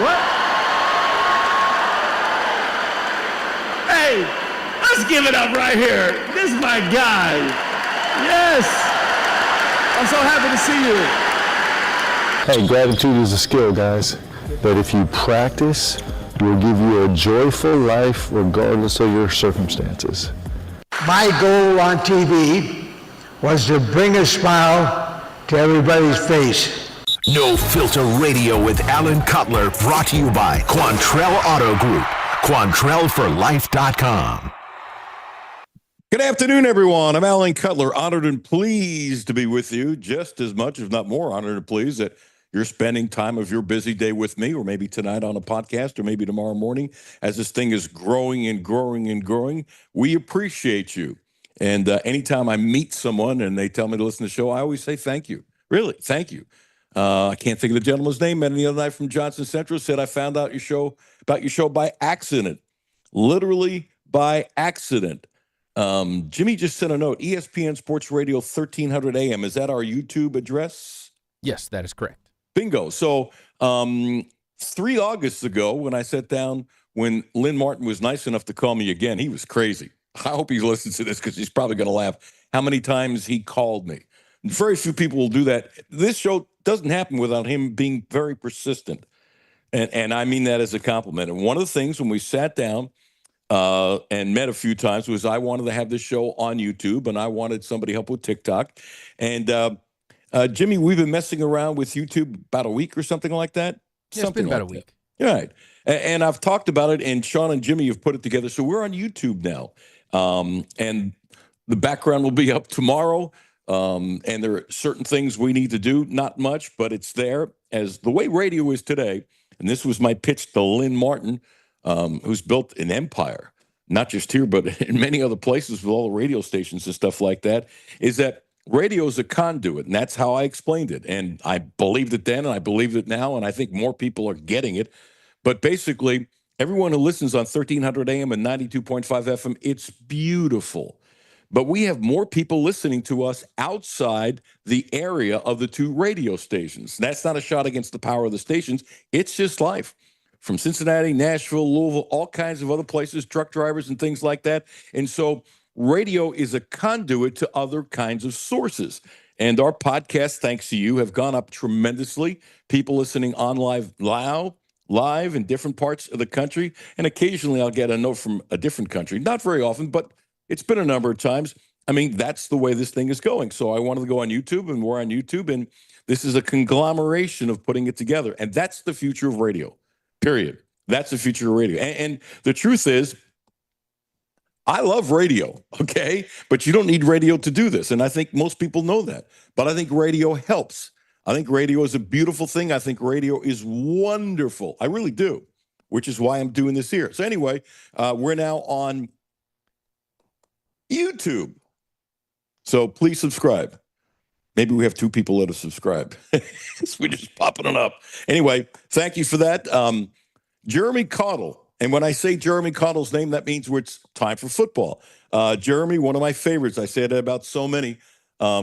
What? Hey, let's give it up right here. This is my guy. Yes. I'm so happy to see you. Hey, gratitude is a skill, guys. But if you practice, will give you a joyful life regardless of your circumstances. My goal on TV was to bring a smile to everybody's face. No Filter Radio with Alan Cutler, brought to you by Quantrell Auto Group. QuantrellForLife.com. Good afternoon, everyone. I'm Alan Cutler, honored and pleased to be with you, just as much, if not more honored and pleased that you're spending time of your busy day with me, or maybe tonight on a podcast, or maybe tomorrow morning as this thing is growing and growing and growing. We appreciate you. And anytime I meet someone and they tell me to listen to the show, I always say thank you. Really, thank you. I can't think of the gentleman's name. Met him the other night from Johnson Central, said I found out about your show by accident, literally by accident. Jimmy just sent a note, ESPN Sports Radio 1300 AM. Is that our YouTube address? Yes, that is correct. Bingo. So 3 Augusts ago, when I sat down, when Lynn Martin was nice enough to call me again, he was crazy. I hope he listens to this because he's probably going to laugh how many times he called me. Very few people will do that. This show doesn't happen without him being very persistent. And I mean that as a compliment. And one of the things when we sat down and met a few times was I wanted to have this show on YouTube, and I wanted somebody help with TikTok. And Jimmy, we've been messing around with YouTube about a week or something like that. Yeah, it's been about a week. All right. And I've talked about it, and Sean and Jimmy have put it together. So we're on YouTube now. And the background will be up tomorrow. And there are certain things we need to do, not much, but it's there. As the way radio is today, and this was my pitch to Lynn Martin, who's built an empire, not just here, but in many other places with all the radio stations and stuff like that, is that radio is a conduit, and that's how I explained it. And I believed it then, and I believe it now, and I think more people are getting it. But basically, everyone who listens on 1300 AM and 92.5 FM, it's beautiful. But we have more people listening to us outside the area of the two radio stations. That's not a shot against the power of the stations. It's just life. From Cincinnati, Nashville, Louisville, all kinds of other places, truck drivers and things like that. And so radio is a conduit to other kinds of sources. And our podcasts, thanks to you, have gone up tremendously. People listening on live in different parts of the country. And occasionally I'll get a note from a different country. Not very often, but it's been a number of times. I mean, that's the way this thing is going. So I wanted to go on YouTube, and we're on YouTube. And this is a conglomeration of putting it together. And that's the future of radio, period. That's the future of radio. And the truth is, I love radio, okay? But you don't need radio to do this. And I think most people know that. But I think radio helps. I think radio is a beautiful thing. I think radio is wonderful. I really do, which is why I'm doing this here. So anyway, we're now on YouTube. So please subscribe. Maybe we have 2 people that have subscribed. We're just popping it up. Anyway, thank you for that. Jeremy Caudle. And when I say Jeremy Caudle's name, that means it's time for football. Jeremy, one of my favorites. I say that about so many.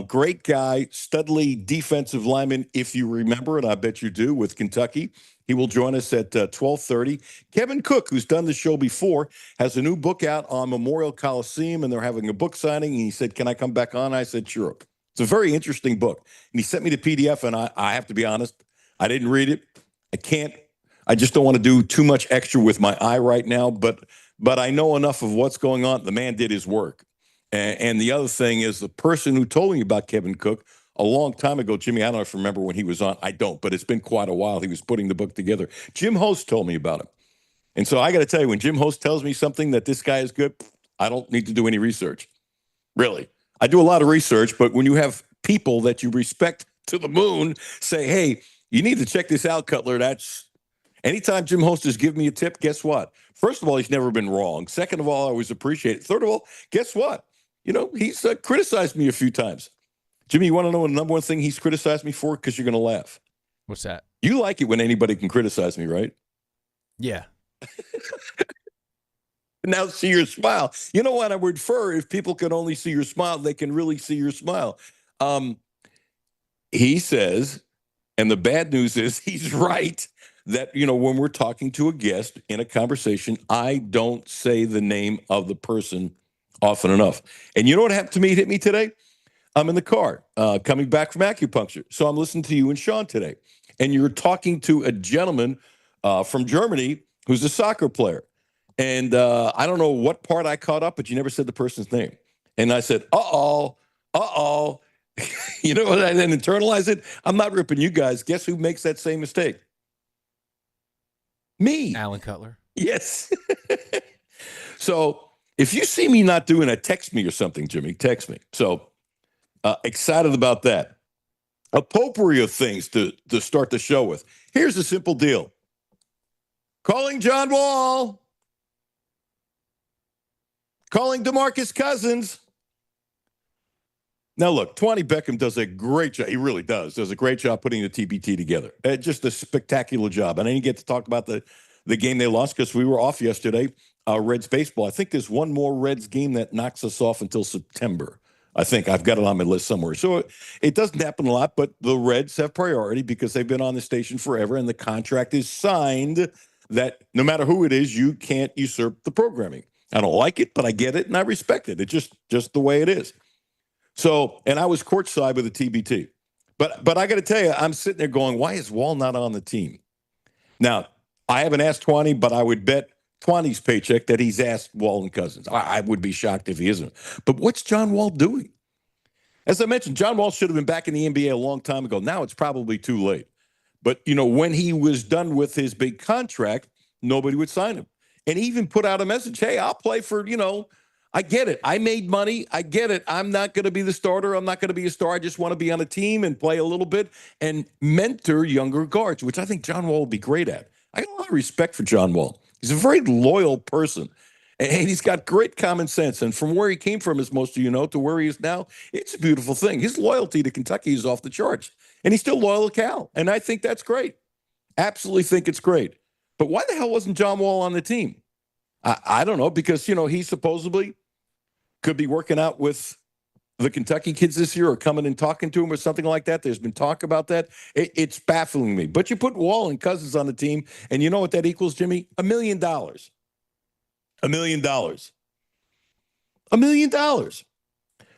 Great guy, Studley defensive lineman, if you remember, and I bet you do, with Kentucky. He will join us at 12:30. Kevin Cook, who's done the show before, has a new book out on Memorial Coliseum, and they're having a book signing. And he said, can I come back on? I said, sure. It's a very interesting book. And he sent me the PDF, and I have to be honest, I didn't read it. I just don't want to do too much extra with my eye right now, but I know enough of what's going on. The man did his work. And the other thing is, the person who told me about Kevin Cook a long time ago, Jimmy, I don't know if you remember when he was on. I don't, but it's been quite a while. He was putting the book together. Jim Host told me about him. And so I got to tell you, when Jim Host tells me something that this guy is good, I don't need to do any research. Really. I do a lot of research, but when you have people that you respect to the moon say, hey, you need to check this out, Cutler, that's anytime Jim Host has given me a tip, guess what? First of all, he's never been wrong. Second of all, I always appreciate it. Third of all, guess what? You know, he's criticized me a few times. Jimmy, you want to know the number one thing he's criticized me for? Because you're going to laugh. What's that? You like it when anybody can criticize me, right? Yeah. Now see your smile. You know what I would prefer? If people can only see your smile, they can really see your smile. He says, and the bad news is he's right, that, when we're talking to a guest in a conversation, I don't say the name of the person often enough. And you know what happened to me? It hit me today. I'm in the car coming back from acupuncture. So I'm listening to you and Sean today. And you're talking to a gentleman from Germany who's a soccer player. And I don't know what part I caught up, but you never said the person's name. And I said, uh-oh. You know what? I then internalize it. I'm not ripping you guys. Guess who makes that same mistake? Me. Alan Cutler. Yes. So if you see me not doing it, text me or something, Jimmy. Text me. So excited about that. A potpourri of things to start the show with. Here's a simple deal. Calling John Wall. Calling DeMarcus Cousins. Now, look, Twani Beckham does a great job. He really does a great job putting the TBT together. Just a spectacular job. And I didn't get to talk about the game they lost because we were off yesterday, Reds baseball. I think there's one more Reds game that knocks us off until September. I think I've got it on my list somewhere. So it doesn't happen a lot, but the Reds have priority because they've been on the station forever, and the contract is signed that no matter who it is, you can't usurp the programming. I don't like it, but I get it, and I respect it. It's just the way it is. So, and I was courtside with the TBT. But I got to tell you, I'm sitting there going, why is Wall not on the team? Now, I haven't asked Twani, but I would bet Twani's paycheck that he's asked Wall and Cousins. I would be shocked if he isn't. But what's John Wall doing? As I mentioned, John Wall should have been back in the NBA a long time ago. Now it's probably too late. But, when he was done with his big contract, nobody would sign him. And he even put out a message, hey, I'll play for, I get it. I made money. I get it. I'm not going to be the starter. I'm not going to be a star. I just want to be on a team and play a little bit and mentor younger guards, which I think John Wall will be great at. I got a lot of respect for John Wall. He's a very loyal person, and he's got great common sense. And from where he came from, as most of you know, to where he is now, it's a beautiful thing. His loyalty to Kentucky is off the charts, and he's still loyal to Cal. And I think that's great. Absolutely think it's great. But why the hell wasn't John Wall on the team? I don't know, because, he supposedly could be working out with the Kentucky kids this year or coming and talking to them or something like that. There's been talk about that. It's baffling me. But you put Wall and Cousins on the team, and you know what that equals, Jimmy? $1 million. $1 million. $1 million. All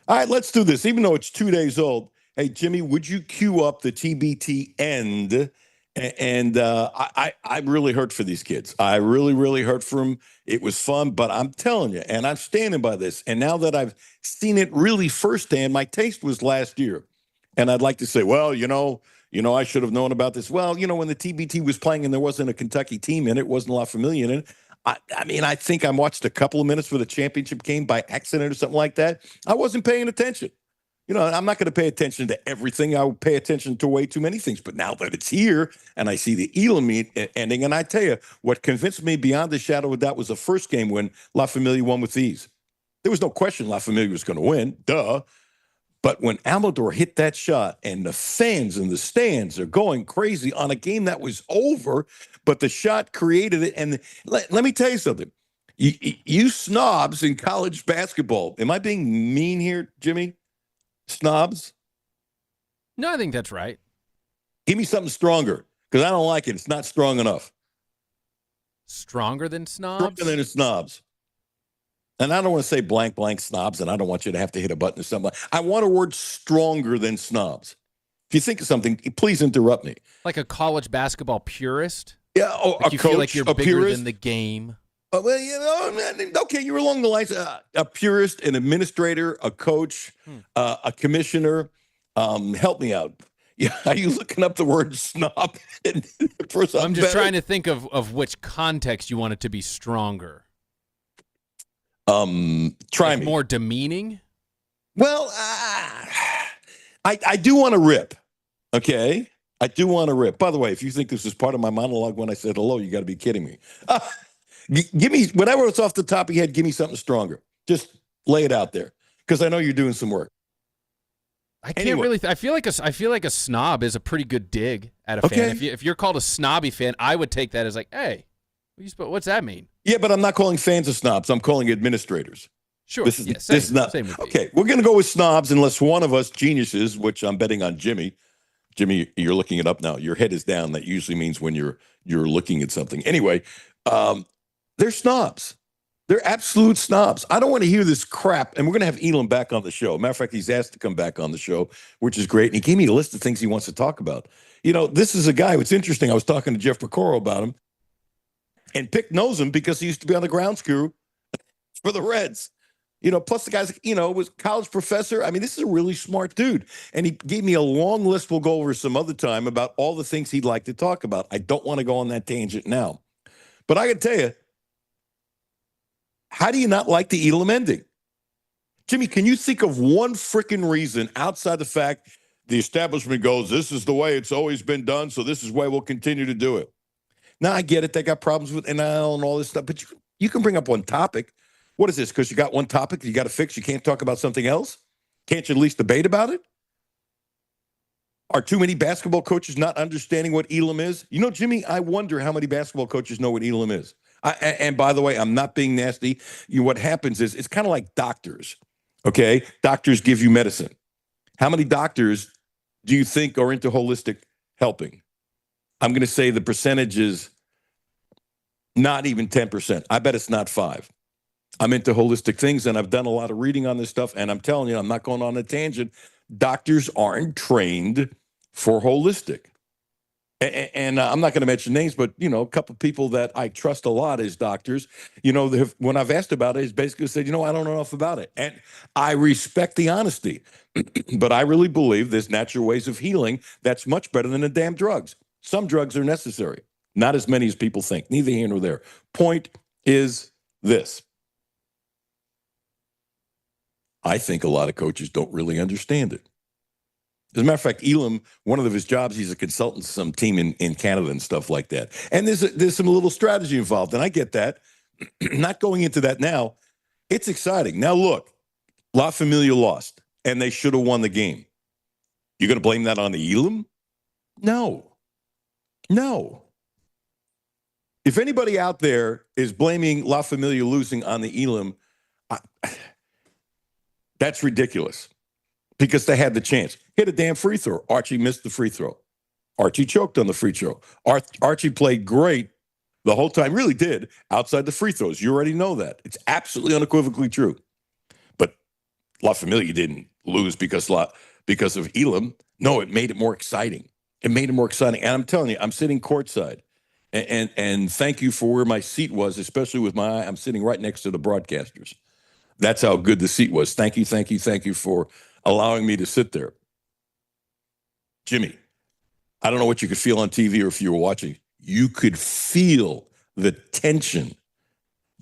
right, let's do this. Even though it's 2 days old, hey, Jimmy, would you cue up the TBT end? And I really hurt for these kids. I really, really hurt for them. It was fun, but I'm telling you, and I'm standing by this. And now that I've seen it really firsthand, my taste was last year. And I'd like to say, well, I should have known about this. Well, when the TBT was playing and there wasn't a Kentucky team in it, wasn't La Familia in it. I think I watched a couple of minutes for the championship game by accident or something like that. I wasn't paying attention. I'm not going to pay attention to everything. I would pay attention to way too many things. But now that it's here and I see the Elam ending, and I tell you, what convinced me beyond the shadow of doubt was the first game when La Familia won with ease. There was no question La Familia was going to win, duh. But when Amador hit that shot and the fans in the stands are going crazy on a game that was over, but the shot created it. And let me tell you something. You snobs in college basketball, am I being mean here, Jimmy? Snobs? No, I think that's right. Give me something stronger, because I don't like it. It's not strong enough. Stronger than snobs? Stronger than snobs. And I don't want to say blank snobs, and I don't want you to have to hit a button or something. I want a word stronger than snobs. If you think of something, please interrupt me. Like a college basketball purist? Yeah, like you coach, feel like you're bigger purist. than the game. Well, okay, you're along the lines. A purist, an administrator, a coach, a commissioner. Help me out. Yeah, are you looking up the word snob? I'm just trying to think of which context you want it to be stronger. Try me. More demeaning? Well, I do want to rip. Okay, I do want to rip. By the way, if you think this is part of my monologue when I said hello, you got to be kidding me. Give me whatever it's off the top of your head. Give me something stronger. Just lay it out there, because I know you're doing some work. I can't really. I feel like a snob is a pretty good dig at a fan. If you're called a snobby fan, I would take that as like, hey, what's that mean? Yeah, but I'm not calling fans of snobs. I'm calling administrators. Sure. This is not same with okay. We're going to go with snobs unless one of us geniuses, which I'm betting on Jimmy, Jimmy, you're looking it up now. Your head is down. That usually means when you're looking at something. Anyway, they're snobs. They're absolute snobs. I don't want to hear this crap. And we're going to have Elam back on the show. Matter of fact, he's asked to come back on the show, which is great. And he gave me a list of things he wants to talk about. You know, this is a guy. What's interesting, I was talking to Jeff Picoro about him. And Pick knows him because he used to be on the grounds crew for the Reds. You know, plus the guy's, you know, was college professor. I mean, this is a really smart dude. And he gave me a long list we'll go over some other time about all the things he'd like to talk about. I don't want to go on that tangent now. But I can tell you, how do you not like the Elam ending? Jimmy, can you think of one freaking reason outside the fact the establishment goes, this is the way it's always been done, so this is why we'll continue to do it? Now, I get it. They got problems with NIL and all this stuff, but you can bring up one topic. What is this? Because you got one topic you got to fix. You can't talk about something else? Can't you at least debate about it? Are too many basketball coaches not understanding what Elam is? You know, Jimmy, I wonder how many basketball coaches know what Elam is. And by the way, I'm not being nasty. What happens is it's kind of like doctors, okay? Doctors give you medicine. How many doctors do you think are into holistic helping? I'm going to say the percentage is not even 10%. I bet it's not 5. I'm into holistic things, and I've done a lot of reading on this stuff, and I'm telling you, I'm not going on a tangent. Doctors aren't trained for holistic. And I'm not going to mention names, but, you know, a couple of people that I trust a lot as doctors, you know, when I've asked about it, he's basically said, you know, I don't know enough about it. And I respect the honesty, but I really believe there's natural ways of healing that's much better than the damn drugs. Some drugs are necessary, not as many as people think, neither here nor there. Point is this. I think a lot of coaches don't really understand it. As a matter of fact, Elam, one of his jobs, he's a consultant to some team in Canada and stuff like that. And there's some little strategy involved, and I get that. Not going into that now. It's exciting. Now, look, La Familia lost, and they should have won the game. You're going to blame that on the Elam? No. If anybody out there is blaming La Familia losing on the Elam, that's ridiculous. Because they had the chance. Hit a damn free throw. Archie missed the free throw. Archie choked on the free throw. Archie played great the whole time. Really did. Outside the free throws. You already know that. It's absolutely unequivocally true. But La Familia didn't lose because of Elam. No, it made it more exciting. And I'm telling you, I'm sitting courtside. And thank you for where my seat was, especially with I'm sitting right next to the broadcasters. That's how good the seat was. Thank you for allowing me to sit there. Jimmy, I don't know what you could feel on TV or if you were watching. You could feel the tension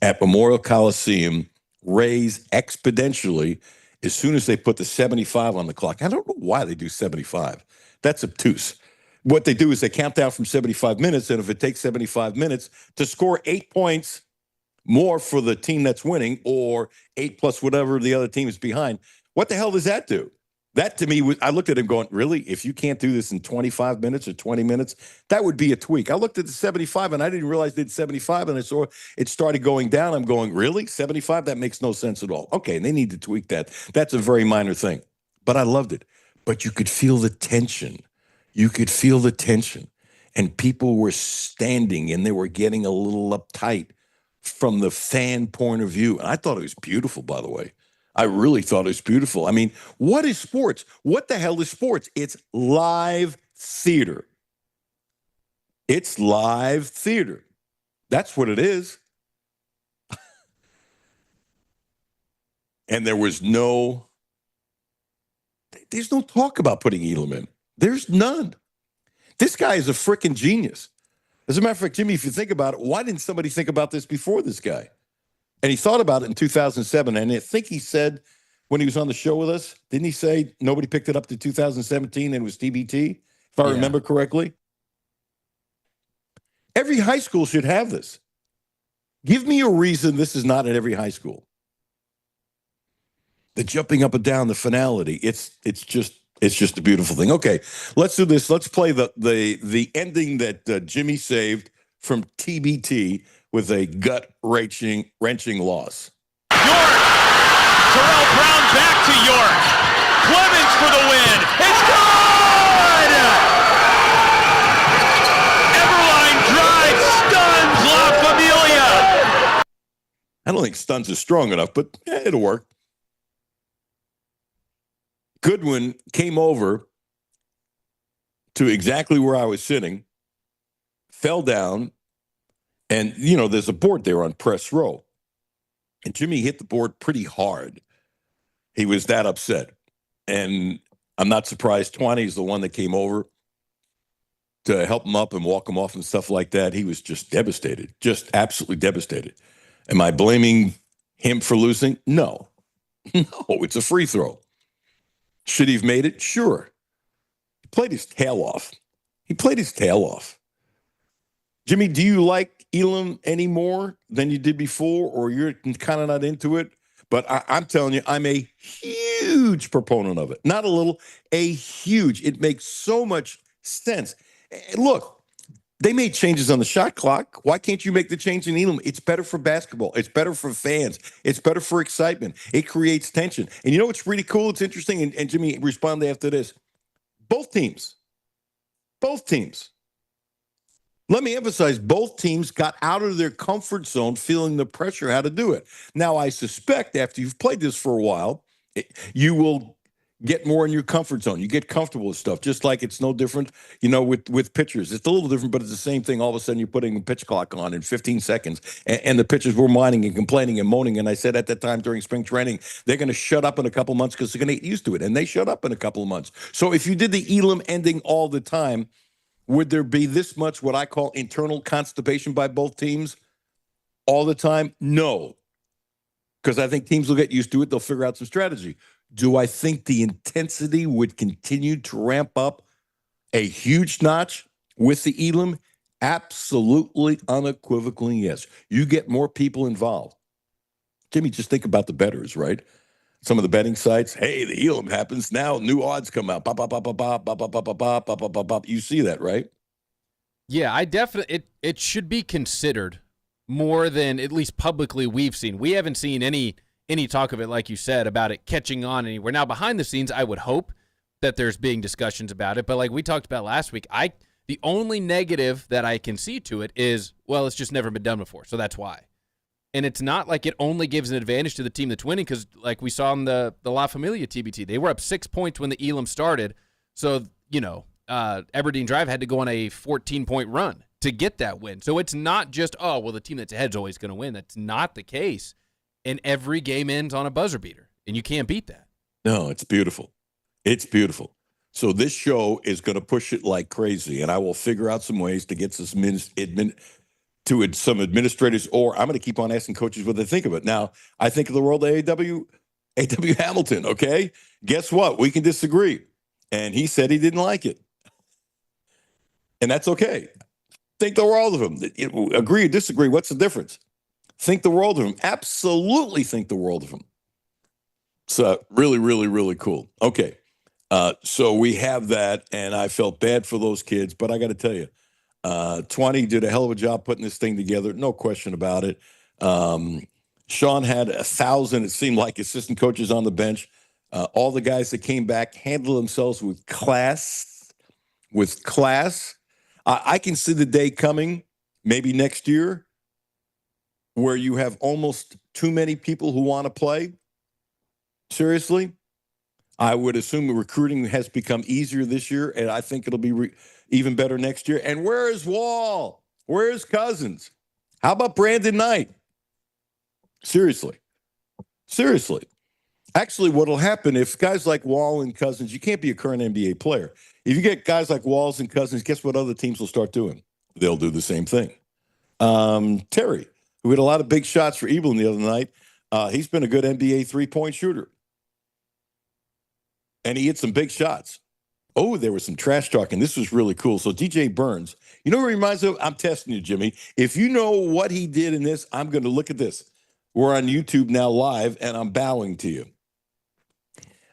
at Memorial Coliseum raise exponentially as soon as they put the 75 on the clock. I don't know why they do 75. That's obtuse. What they do is they count down from 75 minutes, and if it takes 75 minutes to score 8 points more for the team that's winning or 8 plus whatever the other team is behind, what the hell does that do? That, to me, I looked at him going, really? If you can't do this in 25 minutes or 20 minutes, that would be a tweak. I looked at the 75, and I didn't realize they did 75, and I saw it started going down. I'm going, really? 75? That makes no sense at all. Okay, and they need to tweak that. That's a very minor thing. But I loved it. But you could feel the tension. And people were standing, and they were getting a little uptight from the fan point of view. And I thought it was beautiful, by the way. I really thought it was beautiful. I mean, what is sports? What the hell is sports? It's live theater. It's live theater. That's what it is. And there's no talk about putting Elam in. There's none. This guy is a freaking genius. As a matter of fact, Jimmy, if you think about it, why didn't somebody think about this before this guy? And he thought about it in 2007, and I think he said when he was on the show with us, didn't he say nobody picked it up to 2017 and it was TBT, if I remember correctly? Every high school should have this. Give me a reason this is not at every high school. The jumping up and down, the finality, it's just a beautiful thing. Okay, let's do this. Let's play the ending that Jimmy saved from TBT with a gut-wrenching loss. York! Terrell Brown back to York. Clemens for the win. It's good! I don't think stuns is strong enough, but it'll work. Goodwin came over to exactly where I was sitting, fell down, and, there's a board there on press row. And Jimmy hit the board pretty hard. He was that upset. And I'm not surprised 20 is the one that came over to help him up and walk him off and stuff like that. He was just devastated, just absolutely devastated. Am I blaming him for losing? No. No, it's a free throw. Should he have made it? Sure. He played his tail off. Jimmy, do you like Elam any more than you did before, or you're kind of not into it? But I'm telling you, I'm a huge proponent of it. Not a little, a huge. It makes so much sense. Look, they made changes on the shot clock. Why can't you make the change in Elam? It's better for basketball. It's better for fans. It's better for excitement. It creates tension. And you know what's really cool? It's interesting, and Jimmy, respond after this. Both teams. Let me emphasize, both teams got out of their comfort zone feeling the pressure how to do it. Now, I suspect after you've played this for a while, you will get more in your comfort zone. You get comfortable with stuff, just like it's no different, with pitchers. It's a little different, but it's the same thing. All of a sudden, you're putting a pitch clock on in 15 seconds, and the pitchers were whining and complaining and moaning. And I said at that time during spring training, they're going to shut up in a couple months because they're going to get used to it. And they shut up in a couple of months. So if you did the Elam ending all the time, would there be this much what I call internal constipation by both teams all the time? No, because I think teams will get used to it. They'll figure out some strategy. Do I think the intensity would continue to ramp up a huge notch with the Elam? Absolutely, unequivocally, yes. You get more people involved. Jimmy, just think about the bettors, right? Some of the betting sites, hey, the Elam happens now. New odds come out. Bop, bop, bop, bop, bop, bop, bop, bop, bop, bop, bop, bop, bop. You see that, right? Yeah, I definitely it should be considered more than at least publicly we've seen. We haven't seen any talk of it, like you said, about it catching on anywhere. Now, behind the scenes, I would hope that there's being discussions about it. But like we talked about last week, the only negative that I can see to it is, well, it's just never been done before, so that's why. And it's not like it only gives an advantage to the team that's winning, because like we saw in the La Familia TBT, they were up 6 points when the Elam started. So, Aberdeen Drive had to go on a 14-point run to get that win. So it's not just, the team that's ahead is always going to win. That's not the case. And every game ends on a buzzer beater, and you can't beat that. No, it's beautiful. It's beautiful. So this show is going to push it like crazy, and I will figure out some ways to get some administrators, or I'm going to keep on asking coaches what they think of it. Now, I think of the world of A.W. Hamilton, okay? Guess what? We can disagree. And he said he didn't like it. And that's okay. Think the world of him. Agree or disagree, what's the difference? Think the world of him. Absolutely think the world of him. So really, really, really cool. Okay. So we have that, and I felt bad for those kids, but I got to tell you, 20 did a hell of a job putting this thing together. No question about it. Sean had 1,000, it seemed like, assistant coaches on the bench. All the guys that came back handled themselves with class. I can see the day coming, maybe next year, where you have almost too many people who want to play. Seriously. I would assume the recruiting has become easier this year, and I think it'll be even better next year. And where is Wall? Where is Cousins? How about Brandon Knight? Seriously. Actually, what'll happen if guys like Wall and Cousins, you can't be a current NBA player. If you get guys like Walls and Cousins, guess what other teams will start doing? They'll do the same thing. Terry, who had a lot of big shots for Evelyn the other night, he's been a good NBA three-point shooter. And he hit some big shots. Oh, there was some trash talking. This was really cool. So DJ Burns, you know what it reminds me of? I'm testing you, Jimmy. If you know what he did in this, I'm going to look at this. We're on YouTube now live, and I'm bowing to you.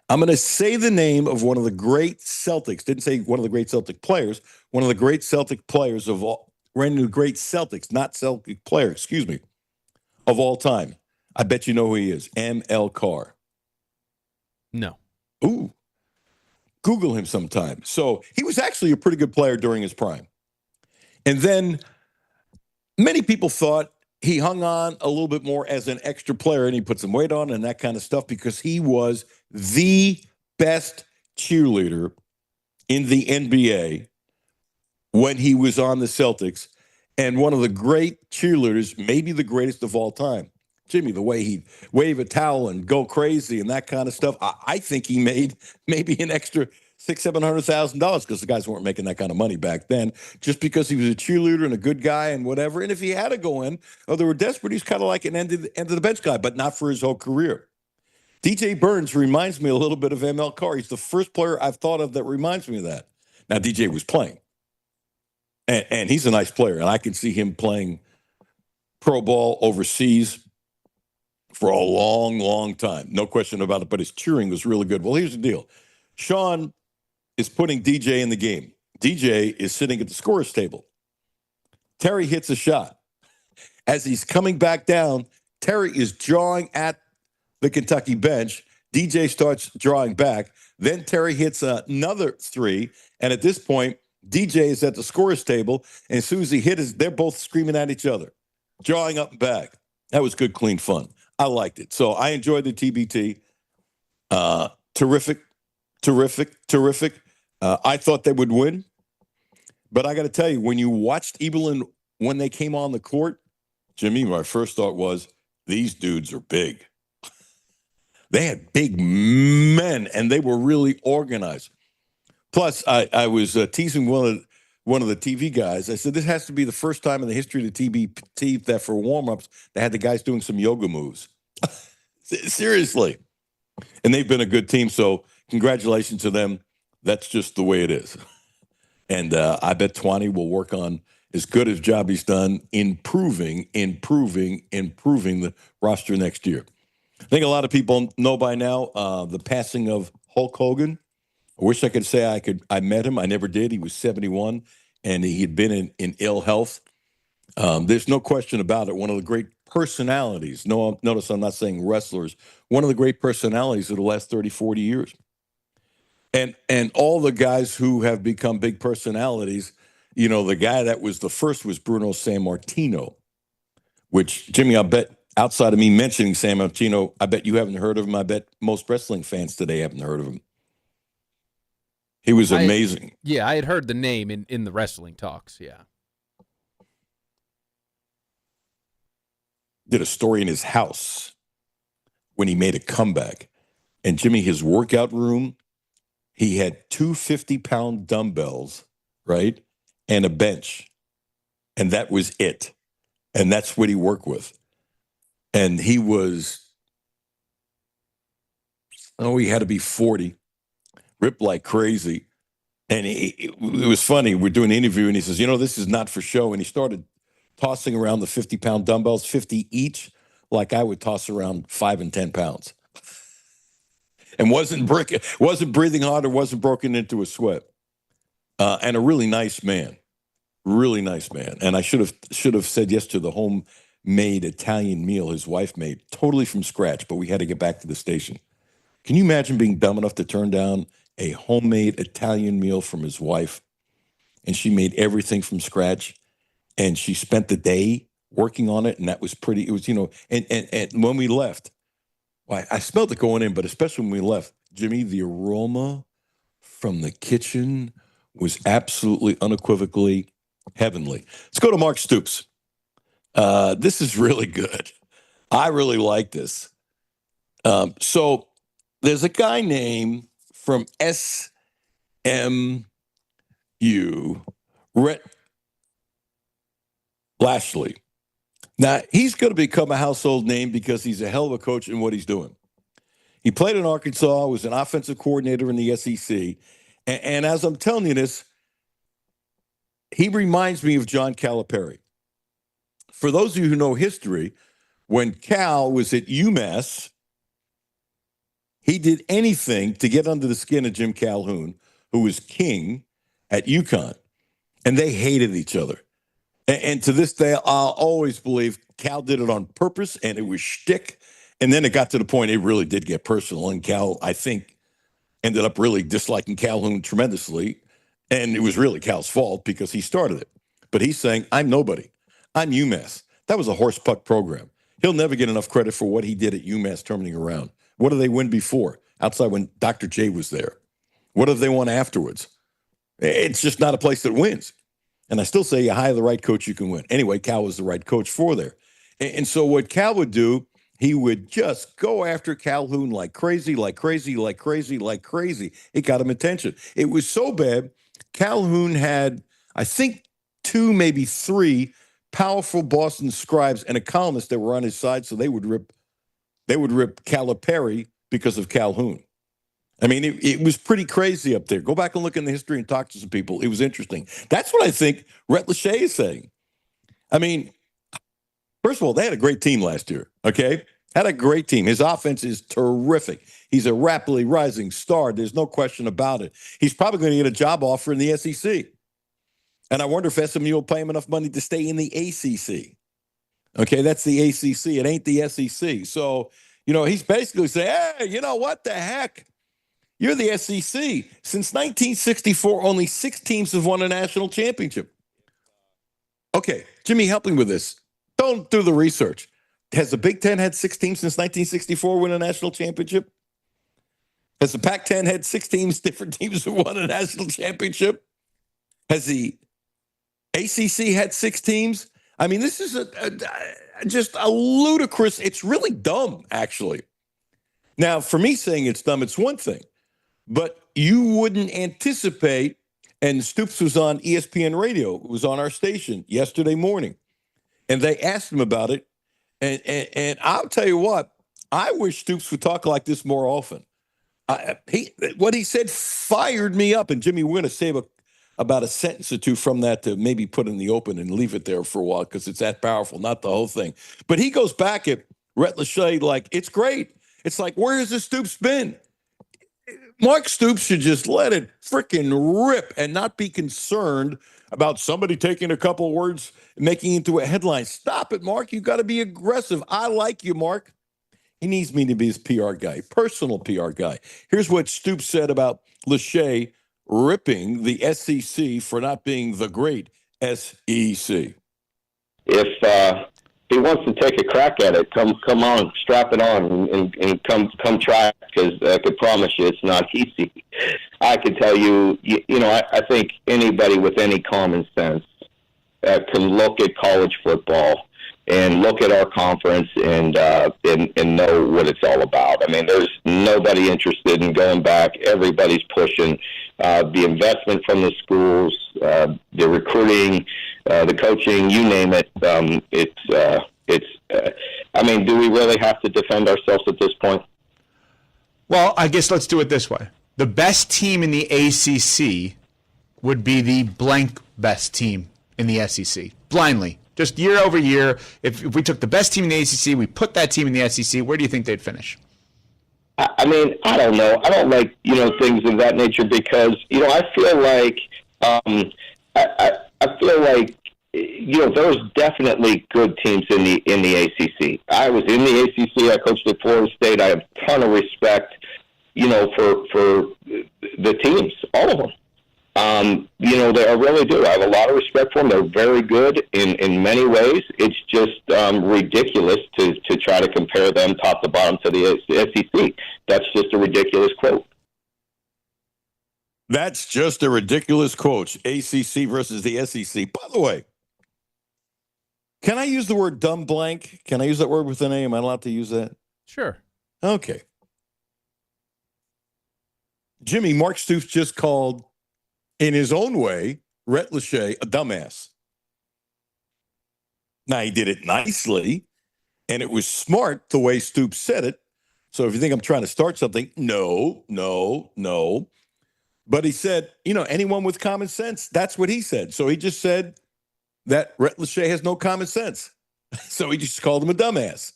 I'm going to say the name of one of the great Celtics. Didn't say one of the great Celtic players. One of the great Celtic players of all. Ran into great Celtics, not Celtic player, excuse me, of all time. I bet you know who he is. M.L. Carr. No. Ooh. Google him sometime. So he was actually a pretty good player during his prime. And then many people thought he hung on a little bit more as an extra player, and he put some weight on and that kind of stuff because he was the best cheerleader in the NBA when he was on the Celtics, and one of the great cheerleaders, maybe the greatest of all time. Jimmy, the way he'd wave a towel and go crazy and that kind of stuff, I think he made maybe an extra $600,000-$700,000 because the guys weren't making that kind of money back then, just because he was a cheerleader and a good guy and whatever. And if he had to go in, or they were desperate, he's kind of like an end of the bench guy, but not for his whole career. DJ Burns reminds me a little bit of ML Carr. He's the first player I've thought of that reminds me of that. Now, DJ was playing, and he's a nice player, and I can see him playing pro ball overseas for a long, long time. No question about it, but his cheering was really good. Well, here's the deal. Sean is putting DJ in the game. DJ is sitting at the scorer's table. Terry hits a shot. As he's coming back down, Terry is drawing at the Kentucky bench. DJ starts drawing back. Then Terry hits another three. And at this point, DJ is at the scorer's table. And as soon as he hit it, they're both screaming at each other, drawing up and back. That was good, clean fun. I liked it. So I enjoyed the TBT. Terrific. I thought they would win. But I got to tell you, when you watched Eberlin when they came on the court, Jimmy, my first thought was, these dudes are big. They had big men, and they were really organized. Plus, I was teasing one of the TV guys. I said, this has to be the first time in the history of the TBT that for warm-ups, they had the guys doing some yoga moves. Seriously. And they've been a good team, so congratulations to them. That's just the way it is. And I bet Twanny will work on as good a job he's done improving the roster next year. I think a lot of people know by now the passing of Hulk Hogan. I wish I could say I met him. I never did. He was 71, and he had been in ill health. There's no question about it. One of the great personalities. Notice I'm not saying wrestlers. One of the great personalities of the last 30, 40 years. And all the guys who have become big personalities, you know, the guy that was the first was Bruno Sammartino, which, Jimmy, I bet outside of me mentioning Sammartino, I bet you haven't heard of him. I bet most wrestling fans today haven't heard of him. He was amazing. I had heard the name in the wrestling talks, yeah. Did a story in his house when he made a comeback. And, Jimmy, his workout room, he had 2 50-pound dumbbells, right, and a bench. And that was it. And that's what he worked with. And he was, he had to be 40, ripped like crazy. And it was funny. We're doing an interview, and he says, this is not for show. And he started tossing around the 50-pound dumbbells, 50 each, like I would toss around 5 and 10 pounds. And wasn't breathing hard or wasn't broken into a sweat. And a really nice man. Really nice man. And I should have said yes to the homemade Italian meal his wife made, totally from scratch, but we had to get back to the station. Can you imagine being dumb enough to turn down a homemade Italian meal from his wife? And she made everything from scratch. And she spent the day working on it. And that was pretty, it was, and when we left, I smelled it going in, but especially when we left, Jimmy, the aroma from the kitchen was absolutely unequivocally heavenly. Let's go to Mark Stoops. This is really good. I really like this. So there's a guy named from SMU, Rhett Lashley. Now, he's going to become a household name because he's a hell of a coach in what he's doing. He played in Arkansas, was an offensive coordinator in the SEC. And as I'm telling you this, he reminds me of John Calipari. For those of you who know history, when Cal was at UMass, he did anything to get under the skin of Jim Calhoun, who was king at UConn. And they hated each other. And to this day, I'll always believe Cal did it on purpose, and it was shtick. And then it got to the point it really did get personal. And Cal, I think, ended up really disliking Calhoun tremendously. And it was really Cal's fault because he started it. But he's saying, I'm nobody. I'm UMass. That was a horse puck program. He'll never get enough credit for what he did at UMass turning around. What did they win before? Outside when Dr. J was there. What have they won afterwards? It's just not a place that wins. And I still say you hire the right coach, you can win. Anyway, Cal was the right coach for there. And so what Cal would do, he would just go after Calhoun like crazy, like crazy, like crazy, like crazy. It got him attention. It was so bad, Calhoun had, I think, 2, maybe 3 powerful Boston scribes and a columnist that were on his side, so they would rip Calipari because of Calhoun. I mean, it was pretty crazy up there. Go back and look in the history and talk to some people. It was interesting. That's what I think Rhett Lachey is saying. I mean, first of all, they had a great team last year, okay? Had a great team. His offense is terrific. He's a rapidly rising star. There's no question about it. He's probably going to get a job offer in the SEC. And I wonder if SMU will pay him enough money to stay in the ACC. Okay, that's the ACC. It ain't the SEC. So, he's basically saying, hey, you know what the heck? You're the SEC. Since 1964, only 6 teams have won a national championship. Okay, Jimmy, help me with this. Don't do the research. Has the Big Ten had 6 teams since 1964 win a national championship? Has the Pac-10 had 6 teams, different teams who won a national championship? Has the ACC had 6 teams? I mean, this is just a ludicrous. It's really dumb, actually. Now, for me saying it's dumb, it's one thing. But you wouldn't anticipate, and Stoops was on ESPN radio, it was on our station yesterday morning, and they asked him about it. And I'll tell you what, I wish Stoops would talk like this more often. What he said fired me up. And Jimmy, we're going to save about a sentence or two from that to maybe put in the open and leave it there for a while because it's that powerful, not the whole thing. But he goes back at Rhett Lachey like, it's great. It's like, where has the Stoops been? Mark Stoops should just let it freaking rip and not be concerned about somebody taking a couple of words and making it into a headline. Stop it, Mark. You got to be aggressive. I like you, Mark. He needs me to be his PR guy, personal PR guy. Here's what Stoops said about Lachey ripping the SEC for not being the great SEC. If he wants to take a crack at it, come on, strap it on, and come try it, because I could promise you it's not easy. I can tell you, I think anybody with any common sense can look at college football and look at our conference and know what it's all about. I mean, there's nobody interested in going back. Everybody's pushing the investment from the schools, the recruiting, the coaching, you name it. I mean, do we really have to defend ourselves at this point? Well, I guess let's do it this way. The best team in the ACC would be the blank best team in the SEC, blindly. Just year over year, if we took the best team in the ACC, we put that team in the SEC, where do you think they'd finish? I mean, I don't know. I don't like, things of that nature because, I feel like, I feel like, there's definitely good teams in the ACC. I was in the ACC. I coached at Florida State. I have a ton of respect, for the teams, all of them. I really do. I have a lot of respect for them. They're very good in many ways. It's just ridiculous to try to compare them top to bottom to the SEC. That's just a ridiculous quote. That's just a ridiculous quote. ACC versus the SEC. By the way, can I use the word dumb blank? Can I use that word with an A? Am I allowed to use that? Sure. Okay. Jimmy, Mark Stoops just called, in his own way, Rhett Lachey a dumbass. Now, he did it nicely, and it was smart the way Stoops said it. So if you think I'm trying to start something, no. But he said, anyone with common sense, that's what he said. So he just said that Rhett Lachey has no common sense. So he just called him a dumbass.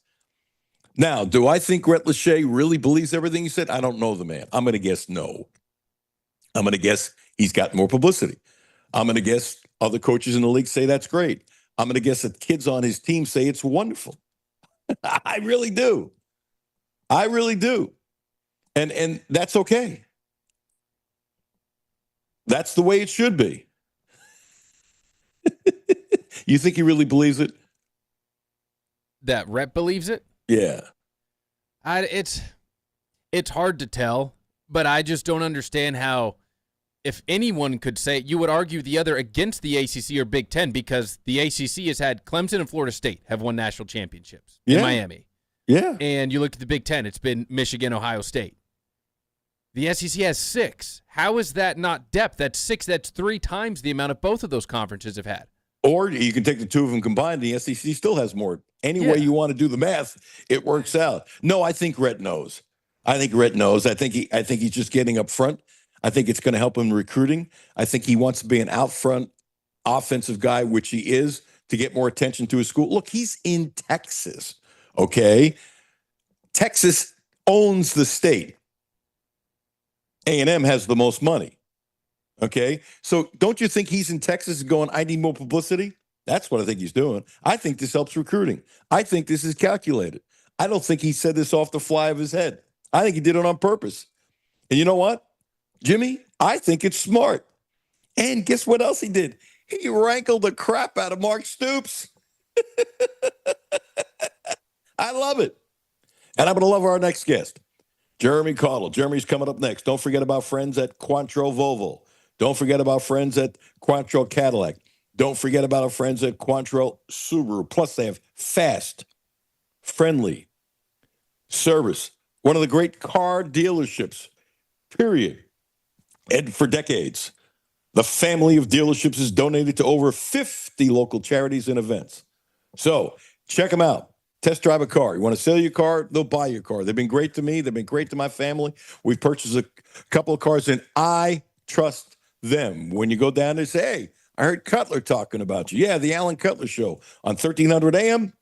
Now, do I think Rhett Lachey really believes everything he said? I don't know the man. I'm going to guess no. I'm going to guess he's got more publicity. I'm going to guess other coaches in the league say that's great. I'm going to guess that kids on his team say it's wonderful. I really do. I really do. And that's okay. That's the way it should be. You think he really believes it? that Rhett believes it. Yeah. It's hard to tell, but I just don't understand how, if anyone could say, you would argue the other against the ACC or Big Ten, because the ACC has had Clemson and Florida State have won national championships in Miami. Yeah. And you look at the Big Ten, it's been Michigan, Ohio State. The SEC has 6. How is that not depth? That's 6. That's 3 times the amount of both of those conferences have had. Or you can take the two of them combined. The SEC still has more. Any way you want to do the math, it works out. No, I think Rhett knows. I think he's just getting up front. I think it's going to help him in recruiting. I think he wants to be an out front offensive guy, which he is, to get more attention to his school. Look, he's in Texas, okay? Texas owns the state. A&M has the most money, okay? So don't you think he's in Texas going, I need more publicity? That's what I think he's doing. I think this helps recruiting. I think this is calculated. I don't think he said this off the fly of his head. I think he did it on purpose. And you know what, Jimmy? I think it's smart. And guess what else he did? He rankled the crap out of Mark Stoops. I love it. And I'm going to love our next guest, Jeremy Caudle. Jeremy's coming up next. Don't forget about friends at Quantrill Volvo. Don't forget about friends at Quantrill Cadillac. Don't forget about our friends at Quantrill Subaru. Plus, they have fast, friendly service. One of the great car dealerships, period. And for decades, the family of dealerships has donated to over 50 local charities and events. So check them out. Test drive a car. You want to sell your car? They'll buy your car. They've been great to me. They've been great to my family. We've purchased a couple of cars, and I trust them. When you go down there, say, hey, I heard Cutler talking about you. Yeah, the Alan Cutler Show on 1300 AM,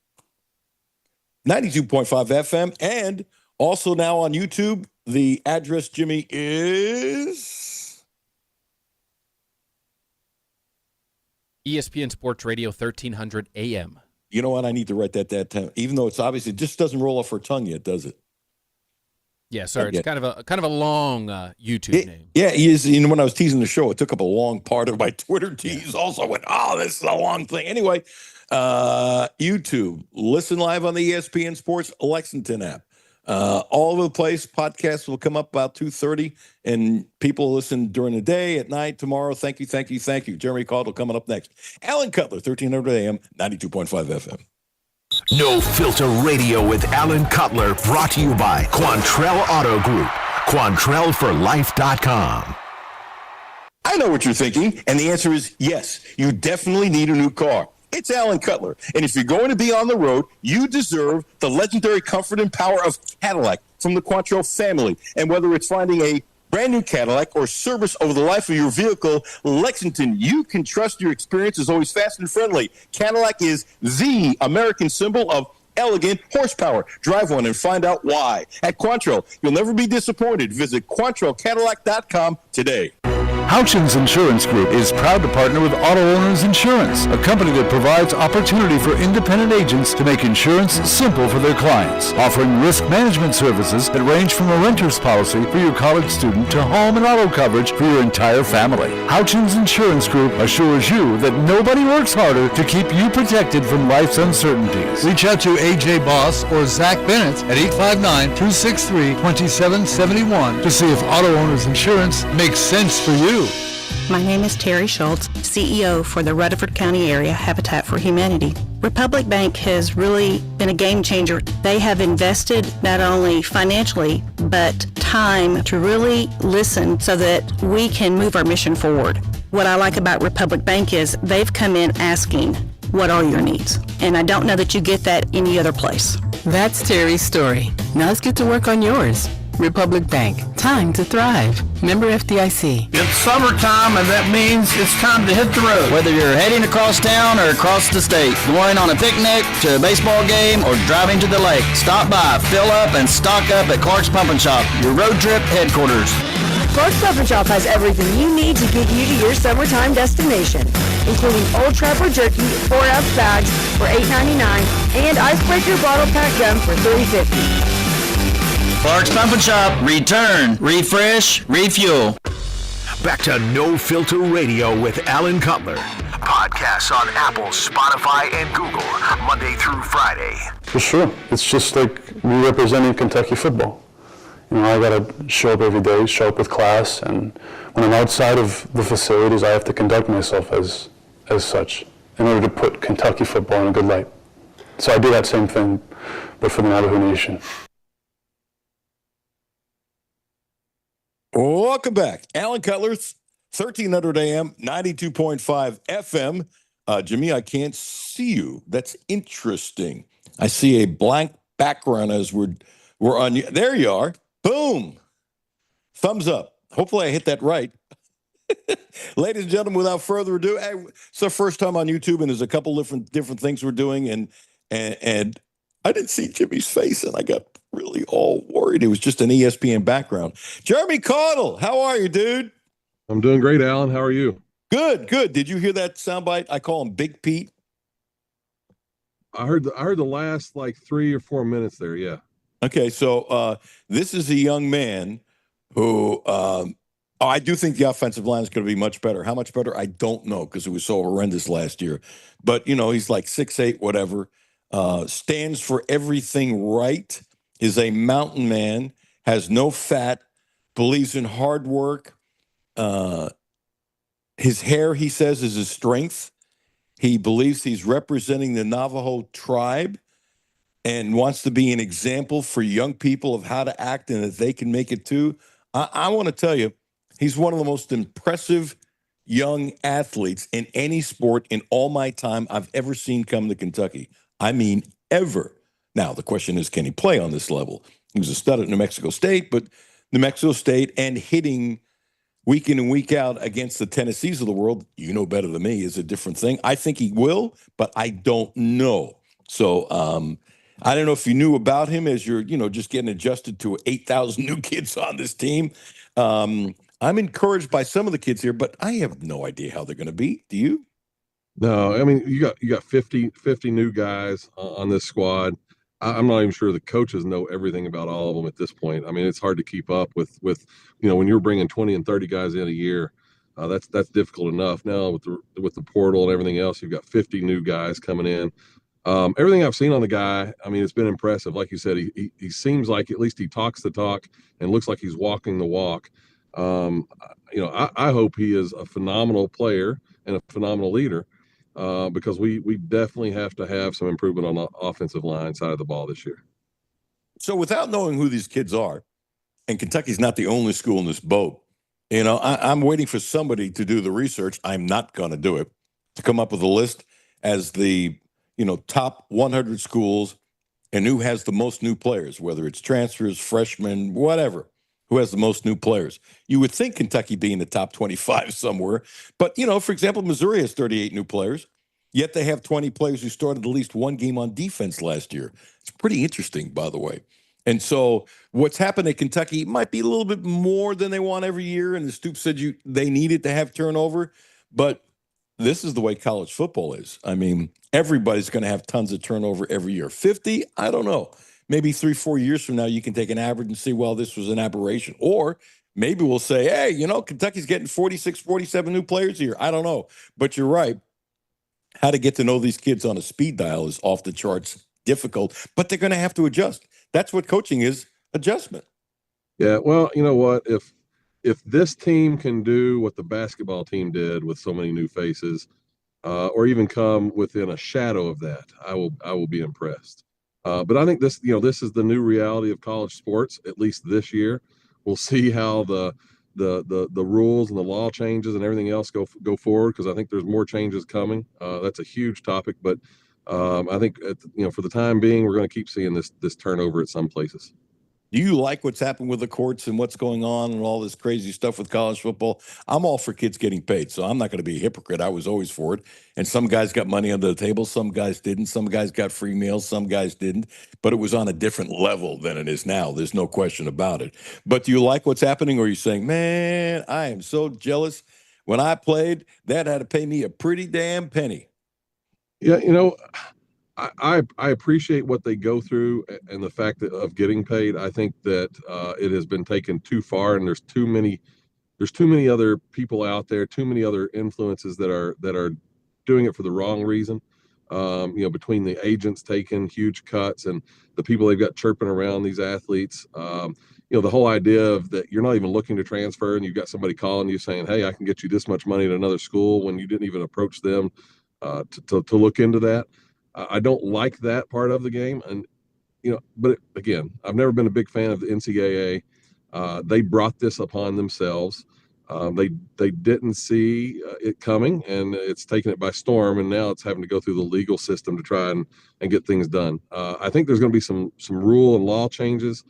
92.5 FM, and also now on YouTube. The address, Jimmy, is ESPN Sports Radio, 1300 AM. You know what? I need to write that down. Even though it's obviously, it just doesn't roll off her tongue yet, does it? Yeah, sir. It's kind of a long YouTube name. Yeah, he is. You know, when I was teasing the show, it took up a long part of my Twitter tease. Also went, oh, this is a long thing. Anyway, YouTube. Listen live on the ESPN Sports Lexington app. All over the place. Podcasts will come up about 2:30, and people listen during the day, at night, tomorrow. Thank you. Jeremy Caudle coming up next. Alan Cutler, 1300 AM, 92.5 FM. No Filter Radio with Alan Cutler, brought to you by Quantrill Auto Group. QuantrellForLife.com. I know what you're thinking, and the answer is yes. You definitely need a new car. It's Alan Cutler, and if you're going to be on the road, you deserve the legendary comfort and power of Cadillac from the Quantrill family. And whether it's finding a brand new Cadillac or service over the life of your vehicle, Lexington, you can trust your experience is always fast and friendly. Cadillac is the American symbol of elegant horsepower. Drive one and find out why. At Quantrill, you'll never be disappointed. Visit QuantrillCadillac.com today. Houchins Insurance Group is proud to partner with Auto Owners Insurance, a company that provides opportunity for independent agents to make insurance simple for their clients, offering risk management services that range from a renter's policy for your college student to home and auto coverage for your entire family. Houchins Insurance Group assures you that nobody works harder to keep you protected from life's uncertainties. Reach out to AJ Boss or Zach Bennett at 859-263-2771 to see if Auto Owners Insurance makes sense for you. My name is Terry Schultz, CEO for the Rutherford County Area Habitat for Humanity. Republic Bank has really been a game changer. They have invested not only financially, but time to really listen so that we can move our mission forward. What I like about Republic Bank is they've come in asking, what are your needs? And I don't know that you get that any other place. That's Terry's story. Now let's get to work on yours. Republic Bank. Time to thrive. Member FDIC. It's summertime, and that means it's time to hit the road. Whether you're heading across town or across the state, going on a picnic, to a baseball game, or driving to the lake, stop by, fill up, and stock up at Clark's Pump and Shop, your road trip headquarters. Clark's Pump and Shop has everything you need to get you to your summertime destination, including Old Trapper Jerky 4-ounce bags for $8.99 and Icebreaker bottle pack gum for $3.50. Clark's Pump and Shop. Return, refresh, refuel. Back to No Filter Radio with Alan Cutler. Podcasts on Apple, Spotify, and Google, Monday through Friday. For sure. It's just like me representing Kentucky football. You know, I got to show up every day, show up with class, and when I'm outside of the facilities, I have to conduct myself as such in order to put Kentucky football in a good light. So I do that same thing, but for the Navajo Nation. Welcome back. Alan Cutler, 1300 AM, 92.5 FM. Jimmy, I can't see you. That's interesting. I see a blank background as we're on you. There you are. Boom. Thumbs up. Hopefully I hit that right. Ladies and gentlemen, without further ado, it's our first time on YouTube, and there's a couple different things we're doing, and I didn't see Jimmy's face, and I got really all worried. It was just an ESPN background. Jeremy Caudle, how are you, dude? I'm doing great, Alan. How are you? Good. Did you hear that soundbite? I call him Big Pete. I heard the last like 3 or 4 minutes there. Yeah. Okay, so this is a young man who I do think the offensive line is going to be much better. How much better? I don't know because it was so horrendous last year. But, you know, he's like 6'8", whatever, stands for everything right, is a mountain man, has no fat, believes in hard work. His hair, he says, is his strength. He believes he's representing the Navajo tribe and wants to be an example for young people of how to act and that they can make it too. I want to tell you, he's one of the most impressive young athletes in any sport in all my time I've ever seen come to Kentucky. I mean, ever. Now, the question is, can he play on this level? He was a stud at New Mexico State, but New Mexico State and hitting week in and week out against the Tennessees of the world, you know better than me, is a different thing. I think he will, but I don't know. So I don't know if you knew about him as you're, just getting adjusted to 8,000 new kids on this team. I'm encouraged by some of the kids here, but I have no idea how they're going to be. Do you? No, I mean, you got 50 new guys on this squad. I'm not even sure the coaches know everything about all of them at this point. I mean, it's hard to keep up with when you're bringing 20 and 30 guys in a year. That's difficult enough. Now with the portal and everything else, you've got 50 new guys coming in. Everything I've seen on the guy, I mean, it's been impressive. Like you said, he seems like at least he talks the talk and looks like he's walking the walk. I hope he is a phenomenal player and a phenomenal leader. Because we definitely have to have some improvement on the offensive line side of the ball this year. So without knowing who these kids are, and Kentucky's not the only school in this boat, I'm waiting for somebody to do the research. I'm not going to do it, to come up with a list as the, top 100 schools and who has the most new players, whether it's transfers, freshmen, whatever. Who has the most new players? You would think Kentucky be in the top 25 somewhere. But, for example, Missouri has 38 new players, yet they have 20 players who started at least one game on defense last year. It's pretty interesting, by the way. And so what's happened at Kentucky might be a little bit more than they want every year. And the Stoop said they needed to have turnover. But this is the way college football is. I mean, everybody's going to have tons of turnover every year. 50? I don't know. Maybe 3-4 years from now, you can take an average and see, well, this was an aberration. Or maybe we'll say, hey, Kentucky's getting 46, 47 new players here. I don't know. But you're right. How to get to know these kids on a speed dial is off the charts difficult, but they're going to have to adjust. That's what coaching is, adjustment. Yeah, well, you know what? If this team can do what the basketball team did with so many new faces, or even come within a shadow of that, I will be impressed. But I think this is the new reality of college sports, at least this year. We'll see how the rules and the law changes and everything else go forward, because I think there's more changes coming. That's a huge topic, but I think for the time being, we're going to keep seeing this turnover at some places. Do you like what's happened with the courts and what's going on and all this crazy stuff with college football? I'm all for kids getting paid, so I'm not going to be a hypocrite. I was always for it. And some guys got money under the table. Some guys didn't. Some guys got free meals. Some guys didn't. But it was on a different level than it is now. There's no question about it. But do you like what's happening, or are you saying, man, I am so jealous. When I played, Dad had to pay me a pretty damn penny. Yeah, I appreciate what they go through and the fact of getting paid. I think that it has been taken too far, and there's too many other people out there, too many other influences that are doing it for the wrong reason. Between the agents taking huge cuts and the people they've got chirping around these athletes, the whole idea of that you're not even looking to transfer and you've got somebody calling you saying, hey, I can get you this much money at another school when you didn't even approach them to look into that. I don't like that part of the game. And, but again, I've never been a big fan of the NCAA. They brought this upon themselves. They didn't see it coming, and it's taken it by storm, and now it's having to go through the legal system to try and get things done. I think there's going to be some rule and law changes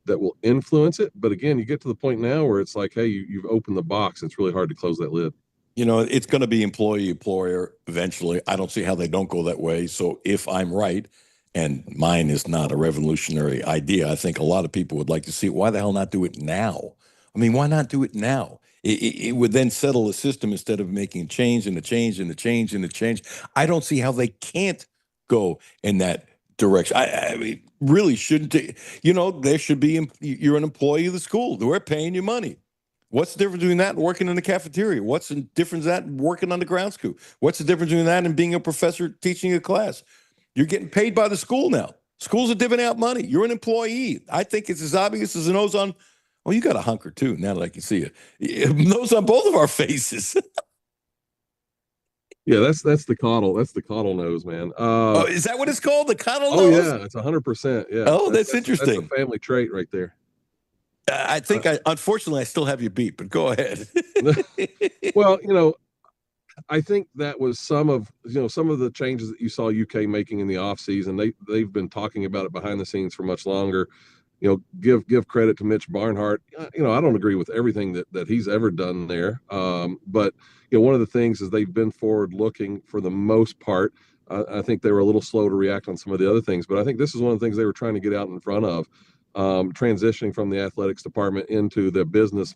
that will influence it, but again, you get to the point now where it's like, hey, you've opened the box. It's really hard to close that lid. It's going to be employee-employer eventually. I don't see how they don't go that way. So if I'm right, and mine is not a revolutionary idea, I think a lot of people would like to see it. Why the hell not do it now? I mean, why not do it now? It would then settle the system instead of making a change and a change and a change and a change. I don't see how they can't go in that direction. I mean, really shouldn't. There should be. You're an employee of the school. We're paying you money. What's the difference between that and working in the cafeteria? What's the difference that and working on the ground school? What's the difference between that and being a professor teaching a class? You're getting paid by the school now. Schools are divvying out money. You're an employee. I think it's as obvious as a nose on. Well, you got a hunker too. Now that I can see it, nose on both of our faces. Yeah, that's the coddle. That's the coddle nose, man. Is that what it's called? The coddle nose? Oh yeah, it's 100%. Yeah. Oh, that's interesting. That's a family trait right there. I think unfortunately I still have you beat, but go ahead. Well, I think that was some of the changes that you saw UK making in the off season. They've been talking about it behind the scenes for much longer. Give credit to Mitch Barnhart. I don't agree with everything that he's ever done there. But one of the things is they've been forward looking for the most part. I think they were a little slow to react on some of the other things, but I think this is one of the things they were trying to get out in front of, transitioning from the athletics department into the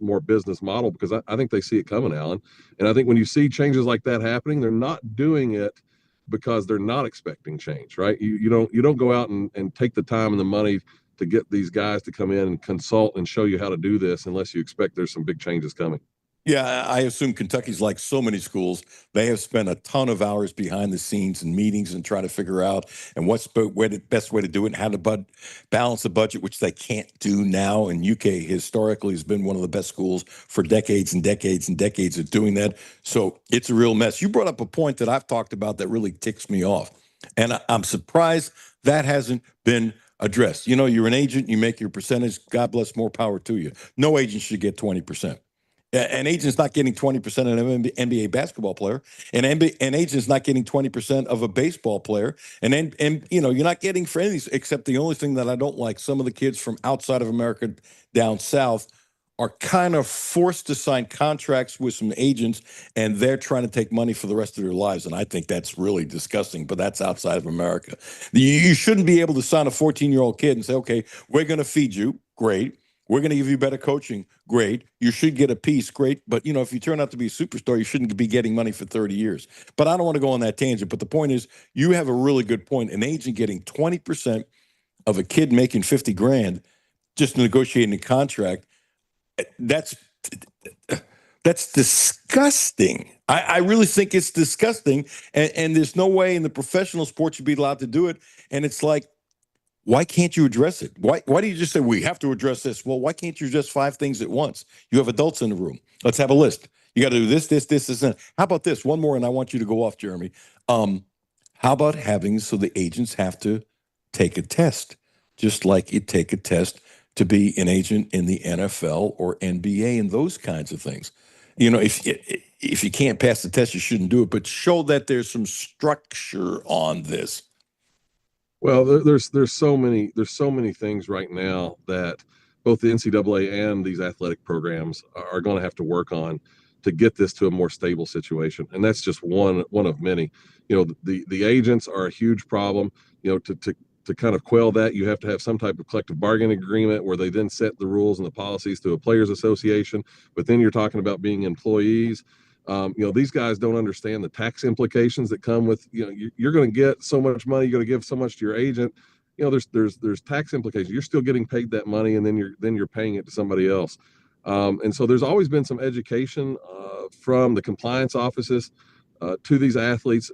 more business model, because I think they see it coming, Alan. And I think when you see changes like that happening, they're not doing it because they're not expecting change, right? You don't go out and take the time and the money to get these guys to come in and consult and show you how to do this unless you expect there's some big changes coming. Yeah, I assume Kentucky's like so many schools. They have spent a ton of hours behind the scenes in meetings and trying to figure out and what's the best way to do it and how to balance the budget, which they can't do now. And UK historically has been one of the best schools for decades and decades and decades of doing that. So it's a real mess. You brought up a point that I've talked about that really ticks me off. And I'm surprised that hasn't been addressed. You're an agent, you make your percentage. God bless, more power to you. No agent should get 20%. An agent's not getting 20% of an NBA basketball player. An agent's not getting 20% of a baseball player. And you're not getting for any of these, except the only thing that I don't like, some of the kids from outside of America down south are kind of forced to sign contracts with some agents, and they're trying to take money for the rest of their lives. And I think that's really disgusting, but that's outside of America. You shouldn't be able to sign a 14-year-old kid and say, okay, we're going to feed you. Great. We're going to give you better coaching. Great. You should get a piece. Great. But, if you turn out to be a superstar, you shouldn't be getting money for 30 years. But I don't want to go on that tangent. But the point is, you have a really good point. An agent getting 20% of a kid making $50,000 just negotiating a contract, that's disgusting. I really think it's disgusting. And there's no way in the professional sport you'd be allowed to do it. And it's like, why can't you address it? Why do you just say, we have to address this? Well, why can't you address 5 things at once? You have adults in the room. Let's have a list. You got to do this, and how about this? One more, and I want you to go off, Jeremy. How about having so the agents have to take a test, just like you take a test to be an agent in the NFL or NBA and those kinds of things. If you can't pass the test, you shouldn't do it, but show that there's some structure on this. Well, there's so many things right now that both the NCAA and these athletic programs are going to have to work on to get this to a more stable situation, and that's just one of many. The agents are a huge problem. To kind of quell that, you have to have some type of collective bargaining agreement where they then set the rules and the policies to a players association. But then you're talking about being employees. These guys don't understand the tax implications that come with, you're going to get so much money, you're going to give so much to your agent. There's tax implications. You're still getting paid that money, and then you're paying it to somebody else. And so there's always been some education from the compliance offices to these athletes,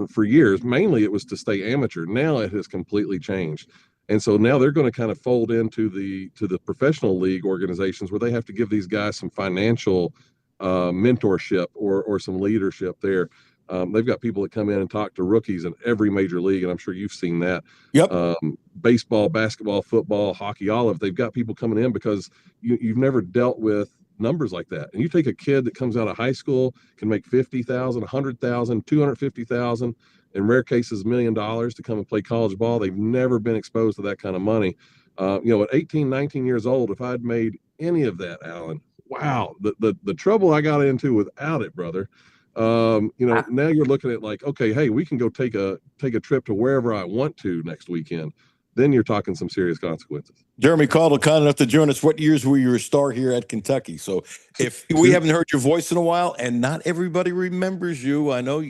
for years. Mainly it was to stay amateur. Now it has completely changed. And so now they're going to kind of fold into the professional league organizations where they have to give these guys some financial mentorship or some leadership there. They've got people that come in and talk to rookies in every major league, and I'm sure you've seen that. Yep. Baseball, basketball, football, hockey, all of it. They've got people coming in because you've never dealt with numbers like that. And you take a kid that comes out of high school, can make $50,000, $100,000, $250,000, in rare cases $1 million to come and play college ball. They've never been exposed to that kind of money. At 18, 19 years old, if I'd made any of that, Alan, wow, the trouble I got into without it, brother. Now you're looking at like, okay, hey, we can go take a trip to wherever I want to next weekend. Then you're talking some serious consequences. Jeremy Caudle, kind enough to join us. What years were you a star here at Kentucky? So if we haven't heard your voice in a while, and not everybody remembers you, I know,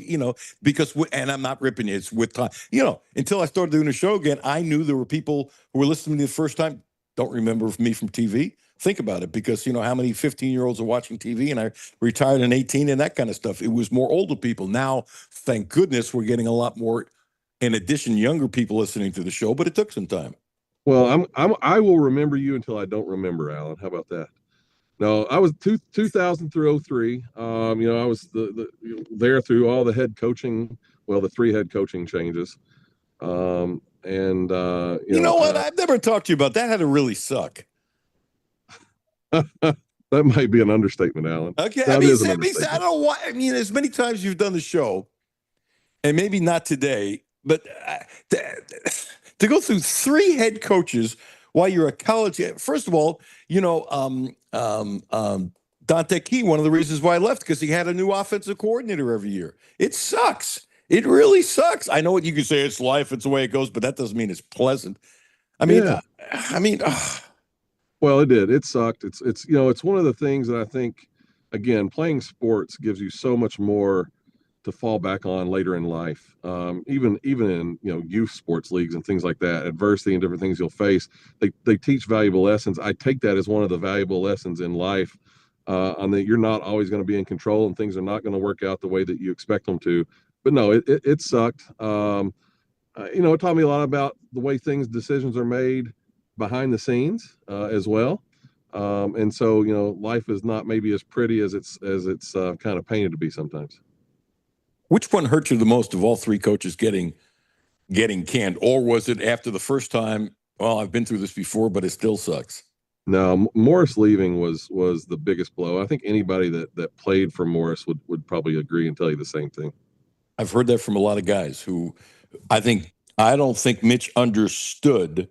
because, and I'm not ripping you, it's with time. Until I started doing the show again, I knew there were people who were listening to me the first time, don't remember me from TV. Think about it, because how many 15-year-olds are watching TV, and I retired in 18 and that kind of stuff. It was more older people. Now, thank goodness, we're getting a lot more, in addition, younger people listening to the show, but it took some time. Well, I will remember you until I don't remember, Alan. How about that? No, I was 2000 through 03. I was there through all the head coaching, the 3 head coaching changes. You know what? I've never talked to you about that. Had to really suck. That might be an understatement, Alan. Okay, I don't know why. As many times you've done the show, and maybe not today, but to go through 3 head coaches while you're a college. First of all, Dante Key, one of the reasons why I left, because he had a new offensive coordinator every year. It sucks. It really sucks. I know what you can say. It's life. It's the way it goes, but that doesn't mean it's pleasant. Well, it did. It sucked. It's one of the things that I think, again, playing sports gives you so much more to fall back on later in life. Even in youth sports leagues and things like that, adversity and different things you'll face. They teach valuable lessons. I take that as one of the valuable lessons in life, on that you're not always going to be in control and things are not going to work out the way that you expect them to. But no, it sucked. It taught me a lot about the way decisions are made behind the scenes as well. And so, life is not maybe as pretty as it's kind of painted to be sometimes. Which one hurt you the most of all 3 coaches getting canned? Or was it after the first time, well, I've been through this before, but it still sucks? No, Morris leaving was the biggest blow. I think anybody that played for Morris would probably agree and tell you the same thing. I've heard that from a lot of guys who I don't think Mitch understood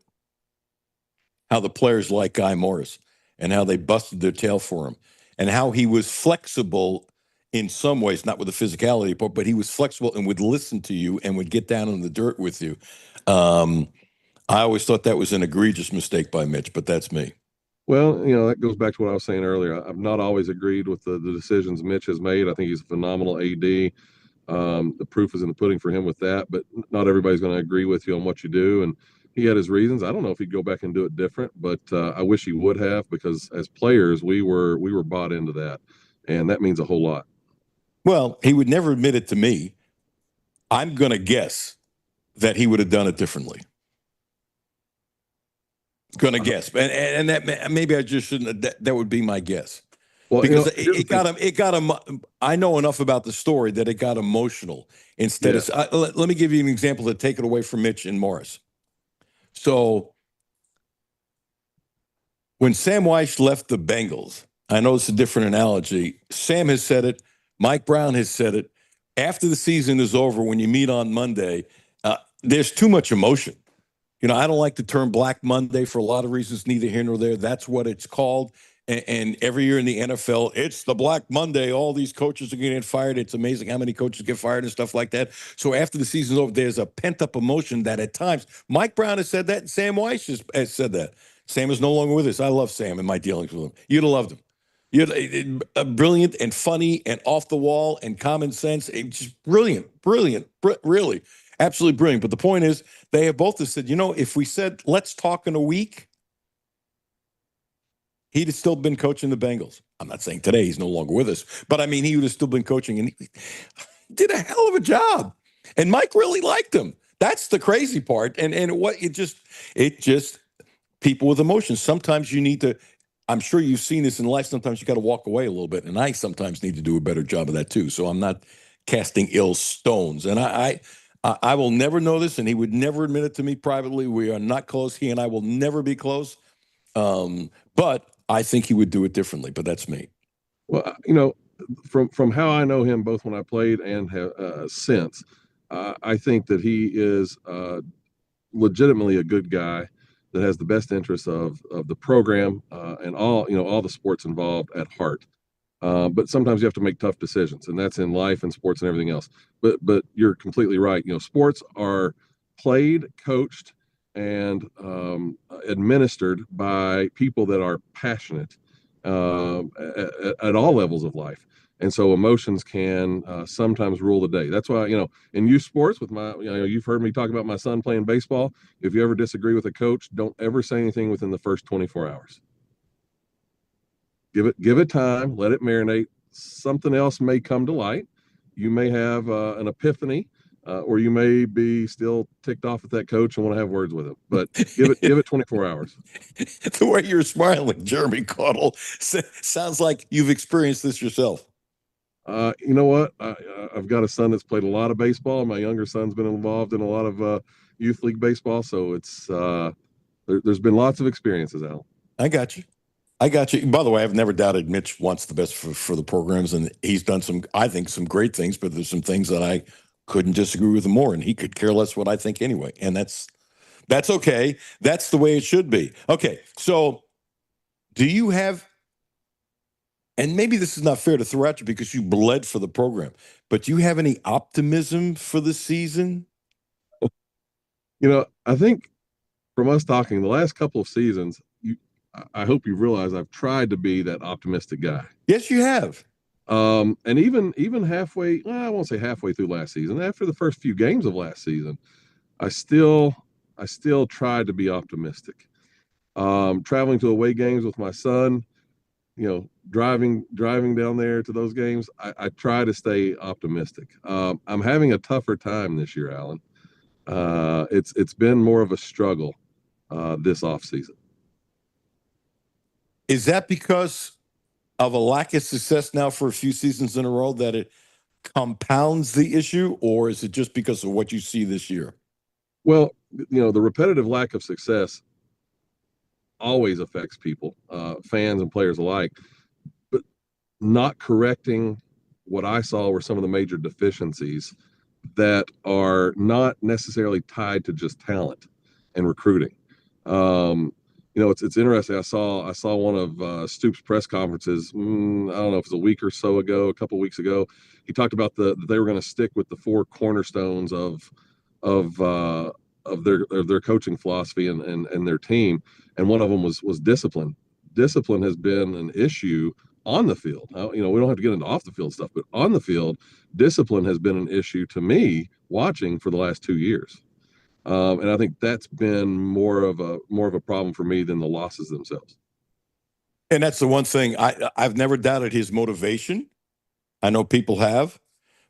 how the players like Guy Morris and how they busted their tail for him and how he was flexible in some ways, not with the physicality part, but he was flexible and would listen to you and would get down in the dirt with you. I always thought that was an egregious mistake by Mitch, but that's me. Well, that goes back to what I was saying earlier. I've not always agreed with the decisions Mitch has made. I think he's a phenomenal AD. The proof is in the pudding for him with that, but not everybody's going to agree with you on what you do. And he had his reasons. I don't know if he'd go back and do it different, but I wish he would have, because as players, we were bought into that, and that means a whole lot. Well, he would never admit it to me. I'm going to guess that he would have done it differently. Going to guess, and that maybe I just shouldn't. That would be my guess. Well, because it got him. I know enough about the story that it got emotional. Instead of, let me give you an example to take it away from Mitch and Morris. So when Sam Weiss left the Bengals, I know it's a different analogy. Sam has said it. Mike Brown has said it. After the season is over, when you meet on Monday, there's too much emotion. I don't like the term Black Monday for a lot of reasons, neither here nor there. That's what it's called. And every year in the NFL, it's the Black Monday. All these coaches are getting fired. It's amazing how many coaches get fired and stuff like that. So after the season's over, there's a pent-up emotion that at times, Mike Brown has said that, and Sam Weiss has said that. Sam is no longer with us. I love Sam and my dealings with him. You'd have loved him. Brilliant and funny and off the wall and common sense. Just brilliant, really, absolutely brilliant. But the point is, they have both said, if we said, let's talk in a week, he'd have still been coaching the Bengals. I'm not saying today he's no longer with us, but I mean, he would have still been coaching. And did a hell of a job. And Mike really liked him. That's the crazy part. And what it just people with emotions. Sometimes you need to, I'm sure you've seen this in life. Sometimes you got to walk away a little bit. And I sometimes need to do a better job of that too. So I'm not casting ill stones. And I will never know this, and he would never admit it to me privately. We are not close. He and I will never be close. But I think he would do it differently. But that's me. Well, from how I know him, both when I played and since, I think that he is legitimately a good guy that has the best interests of the program and all the sports involved at heart. But sometimes you have to make tough decisions, and that's in life and sports and everything else. But you're completely right. Sports are played, coached, and administered by people that are passionate at all levels of life. And so emotions can sometimes rule the day. That's why, in youth sports with you've heard me talk about my son playing baseball. If you ever disagree with a coach, don't ever say anything within the first 24 hours. Give it time, let it marinate. Something else may come to light. You may have an epiphany, or you may be still ticked off at that coach and want to have words with him. But give it 24 hours. The way you're smiling, Jeremy Caudle, sounds like you've experienced this yourself. You know what? I've got a son that's played a lot of baseball. My younger son's been involved in a lot of youth league baseball. So it's there's been lots of experiences, Al. I got you. By the way, I've never doubted Mitch wants the best for the programs, and he's done some great things, but there's some things that I couldn't disagree with him more, and he could care less what I think anyway. And that's okay. That's the way it should be. Okay, so do you have, and maybe this is not fair to throw at you because you bled for the program, but do you have any optimism for the season? I think from us talking the last couple of seasons, I hope you realize I've tried to be that optimistic guy. Yes, you have. And even halfway, I won't say halfway through last season, after the first few games of last season, I still tried to be optimistic. Traveling to away games with my son, driving down there to those games, I try to stay optimistic. I'm having a tougher time this year, Alan. It's been more of a struggle this offseason. Is that because of a lack of success now for a few seasons in a row that it compounds the issue, or is it just because of what you see this year? Well, the repetitive lack of success always affects people, fans and players alike, but not correcting what I saw were some of the major deficiencies that are not necessarily tied to just talent and recruiting. It's interesting. I saw one of Stoops' press conferences. I don't know if it was a week or so ago, a couple of weeks ago. He talked about that they were going to stick with the four cornerstones of their coaching philosophy and their team, and one of them was discipline. Discipline has been an issue on the field. Now, we don't have to get into off the field stuff, but on the field, discipline has been an issue to me watching for the last 2 years. And I think that's been more of a problem for me than the losses themselves. And that's the one thing I've never doubted his motivation. I know people have,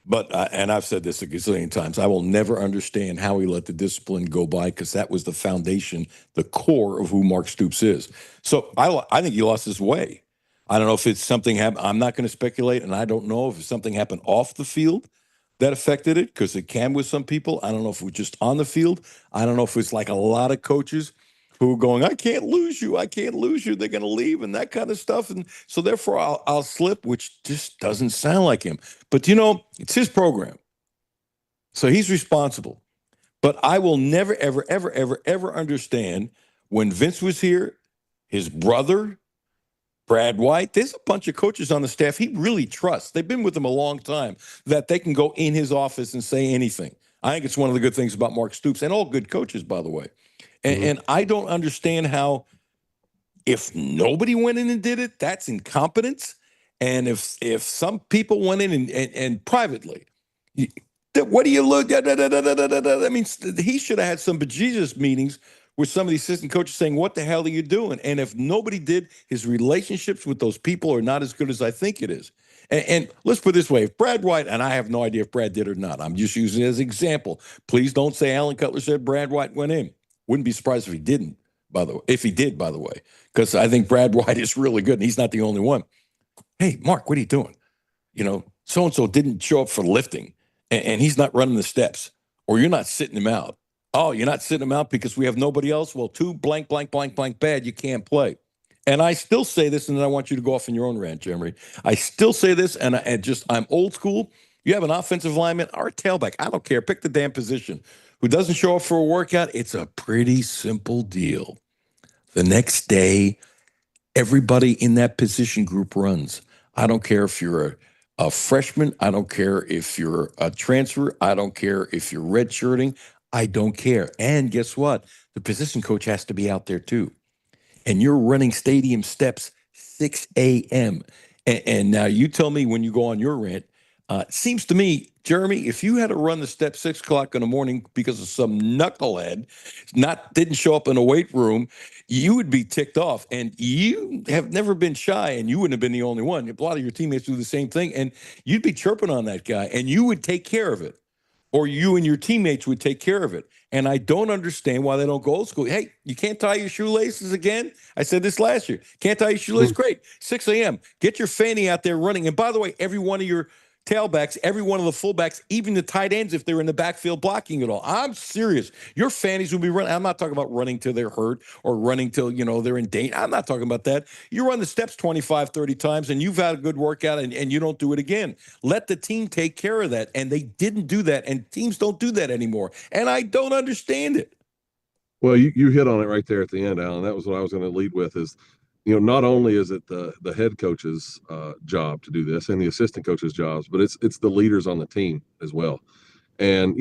but and I've said this a gazillion times. I will never understand how he let the discipline go by, because that was the foundation, the core of who Mark Stoops is. So I think he lost his way. I don't know if it's something happened. I'm not going to speculate, and I don't know if something happened off the field that affected it, because it can with some people. I don't know if it was just on the field. I don't know if it's like a lot of coaches who are going, I can't lose you. They're going to leave and that kind of stuff. And so therefore I'll slip, which just doesn't sound like him. But, it's his program. So he's responsible. But I will never, ever, ever, ever, ever understand when Vince was here, his brother, Brad White, there's a bunch of coaches on the staff he really trusts. They've been with him a long time, that they can go in his office and say anything. I think it's one of the good things about Mark Stoops, and all good coaches, by the way. And I don't understand how, if nobody went in and did it, that's incompetence. And if some people went in and privately, what do you look at? I mean, he should have had some bejesus meetings with some of the assistant coaches saying, what the hell are you doing? And if nobody did, his relationships with those people are not as good as I think it is. And let's put it this way: if Brad White, and I have no idea if Brad did or not, I'm just using it as an example. Please don't say Alan Cutler said Brad White went in. Wouldn't be surprised if he didn't. By the way, if he did, by the way, because I think Brad White is really good, and he's not the only one. Hey, Mark, what are you doing? So and so didn't show up for lifting, and he's not running the steps, or you're not sitting him out. Oh, you're not sitting him out because we have nobody else? Well, too blank, blank, blank, blank bad, you can't play. And I still say this, and then I want you to go off in your own rant, Jeremy. I still say this, and I'm old school. You have an offensive lineman or a tailback, I don't care, pick the damn position, who doesn't show up for a workout. It's a pretty simple deal. The next day, everybody in that position group runs. I don't care if you're a freshman. I don't care if you're a transfer. I don't care if you're redshirting. I don't care. And guess what? The position coach has to be out there too. And you're running stadium steps 6 a.m. And now you tell me when you go on your rant, it seems to me, Jeremy, if you had to run the steps 6 o'clock in the morning because of some knucklehead didn't show up in a weight room, you would be ticked off. And you have never been shy, and you wouldn't have been the only one. A lot of your teammates do the same thing, and you'd be chirping on that guy, and you would take care of it. Or you and your teammates would take care of it. And I don't understand why they don't go old school. Hey, you can't tie your shoelaces again? I said this last year. Can't tie your shoelaces? Great. 6 a.m. Get your fanny out there running. And by the way, every one of your tailbacks, every one of the fullbacks, even the tight ends, if they're in the backfield blocking it all. I'm serious. Your fannies will be running. I'm not talking about running till they're hurt or running till, they're in danger. I'm not talking about that. You run the steps 25, 30 times, and you've had a good workout, and you don't do it again. Let the team take care of that. And they didn't do that, and teams don't do that anymore. And I don't understand it. Well, you hit on it right there at the end, Alan. That was what I was going to lead with is, not only is it the head coach's job to do this and the assistant coach's jobs, but it's the leaders on the team as well. And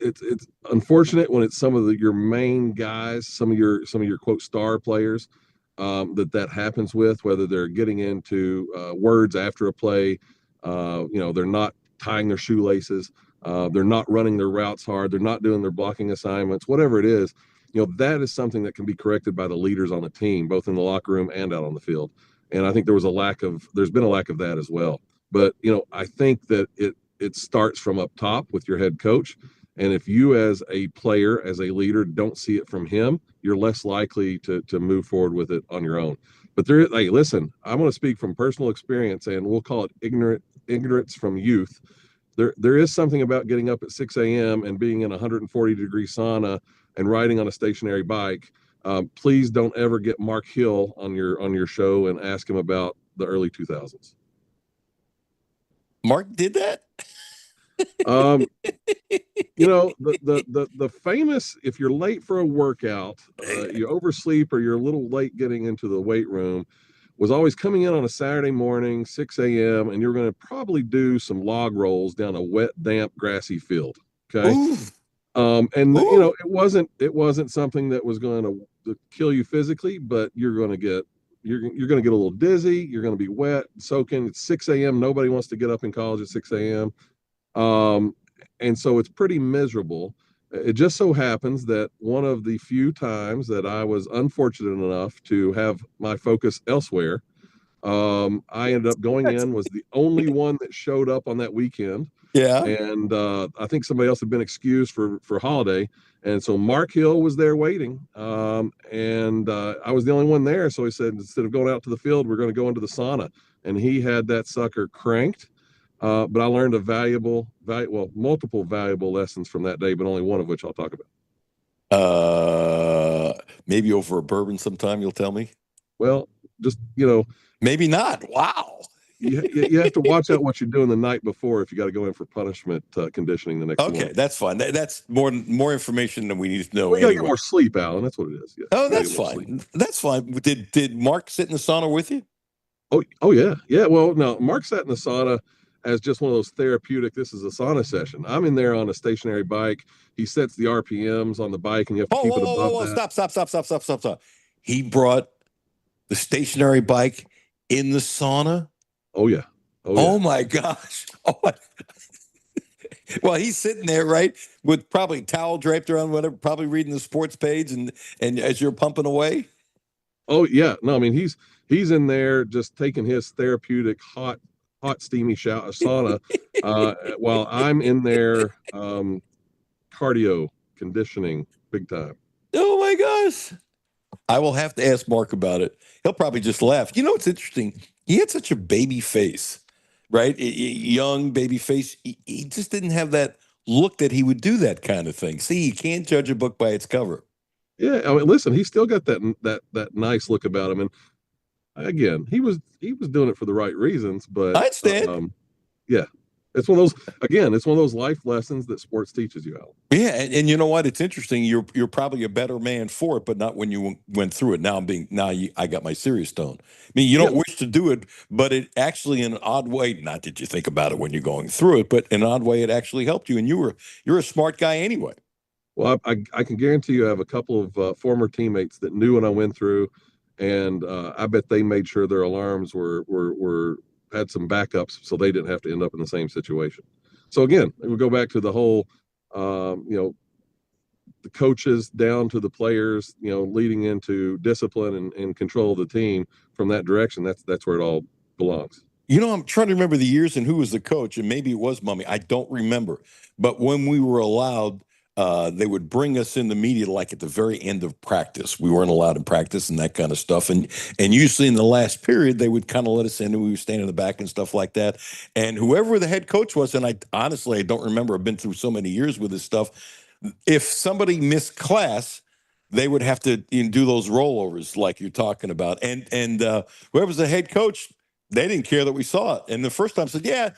it's unfortunate when it's some of your main guys, some of your quote star players that happens with, whether they're getting into words after a play, they're not tying their shoelaces, they're not running their routes hard, they're not doing their blocking assignments, whatever it is. That is something that can be corrected by the leaders on the team, both in the locker room and out on the field. And I think there's been a lack of that as well. But, I think that it starts from up top with your head coach. And if you as a player, as a leader, don't see it from him, you're less likely to move forward with it on your own. But listen, I'm going to speak from personal experience, and we'll call it ignorance from youth. There is something about getting up at 6 a.m. and being in a 140-degree sauna and riding on a stationary bike. Please don't ever get Mark Hill on your show and ask him about the early 2000s. Mark did that? The famous, if you're late for a workout, you oversleep or you're a little late getting into the weight room, was always coming in on a Saturday morning, 6 a.m., and you're going to probably do some log rolls down a wet, damp, grassy field. Okay. Ooh. It wasn't something that was going to kill you physically, but you're going to get a little dizzy. You're going to be wet, soaking. It's 6 a.m. Nobody wants to get up in college at 6 a.m. And so it's pretty miserable. It just so happens that one of the few times that I was unfortunate enough to have my focus elsewhere, I ended up going in, was the only one that showed up on that weekend. Yeah. And I think somebody else had been excused for holiday. And so Mark Hill was there waiting. And I was the only one there. So he said, instead of going out to the field, we're going to go into the sauna. And he had that sucker cranked. But I learned multiple valuable lessons from that day, but only one of which I'll talk about. Maybe over a bourbon sometime, you'll tell me? Well, just, maybe not. Wow. You have to watch out what you're doing the night before if you got to go in for punishment conditioning the next morning. Okay, that's fine. That's more information than we need to know. We got to get more sleep, Alan. That's what it is. Yeah. Oh, that's fine. That's fine. Did Mark sit in the sauna with you? Oh yeah. Yeah, well, no, Mark sat in the sauna as just one of those therapeutic, this is a sauna session. I'm in there on a stationary bike. He sets the RPMs on the bike, and you have to keep it above that. Stop. He brought the stationary bike in the sauna? Oh, yeah. Oh my gosh. Well, he's sitting there, right, with probably towel draped around, whatever, probably reading the sports page, and as you're pumping away? Oh, yeah. No, I mean, he's in there just taking his therapeutic hot hot, steamy sauna while I'm in there cardio conditioning big time. Oh my gosh. I will have to ask Mark about it. He'll probably just laugh. You know what's interesting? He had such a baby face, right? Young baby face. He just didn't have that look that he would do that kind of thing. See, you can't judge a book by its cover. Yeah, I mean, listen, he's still got that nice look about him, and again, he was doing it for the right reasons. But I understand. Yeah, it's one of those. Again, it's one of those life lessons that sports teaches you, Al. Yeah, and you know what? It's interesting. You're probably a better man for it, but not when you went through it. I got my serious tone. I mean, you don't wish to do it, but it actually, in an odd way, not that you think about it when you're going through it, but in an odd way, it actually helped you. And you're a smart guy anyway. Well, I can guarantee you, I have a couple of former teammates that knew what I went through, and I bet they made sure their alarms were had some backups so they didn't have to end up in the same situation. So again, we go back to the whole, the coaches down to the players, leading into discipline and control of the team from that direction. That's where it all belongs. I'm trying to remember the years and who was the coach, and maybe it was Mummy. I don't remember. But when we were allowed, they would bring us in the media like at the very end of practice. We weren't allowed in practice and that kind of stuff. And usually in the last period, they would kind of let us in and we would stand in the back and stuff like that. And whoever the head coach was, and I honestly don't remember, I've been through so many years with this stuff. If somebody missed class, they would have to do those rollovers like you're talking about. And whoever's the head coach, they didn't care that we saw it. And the first time said,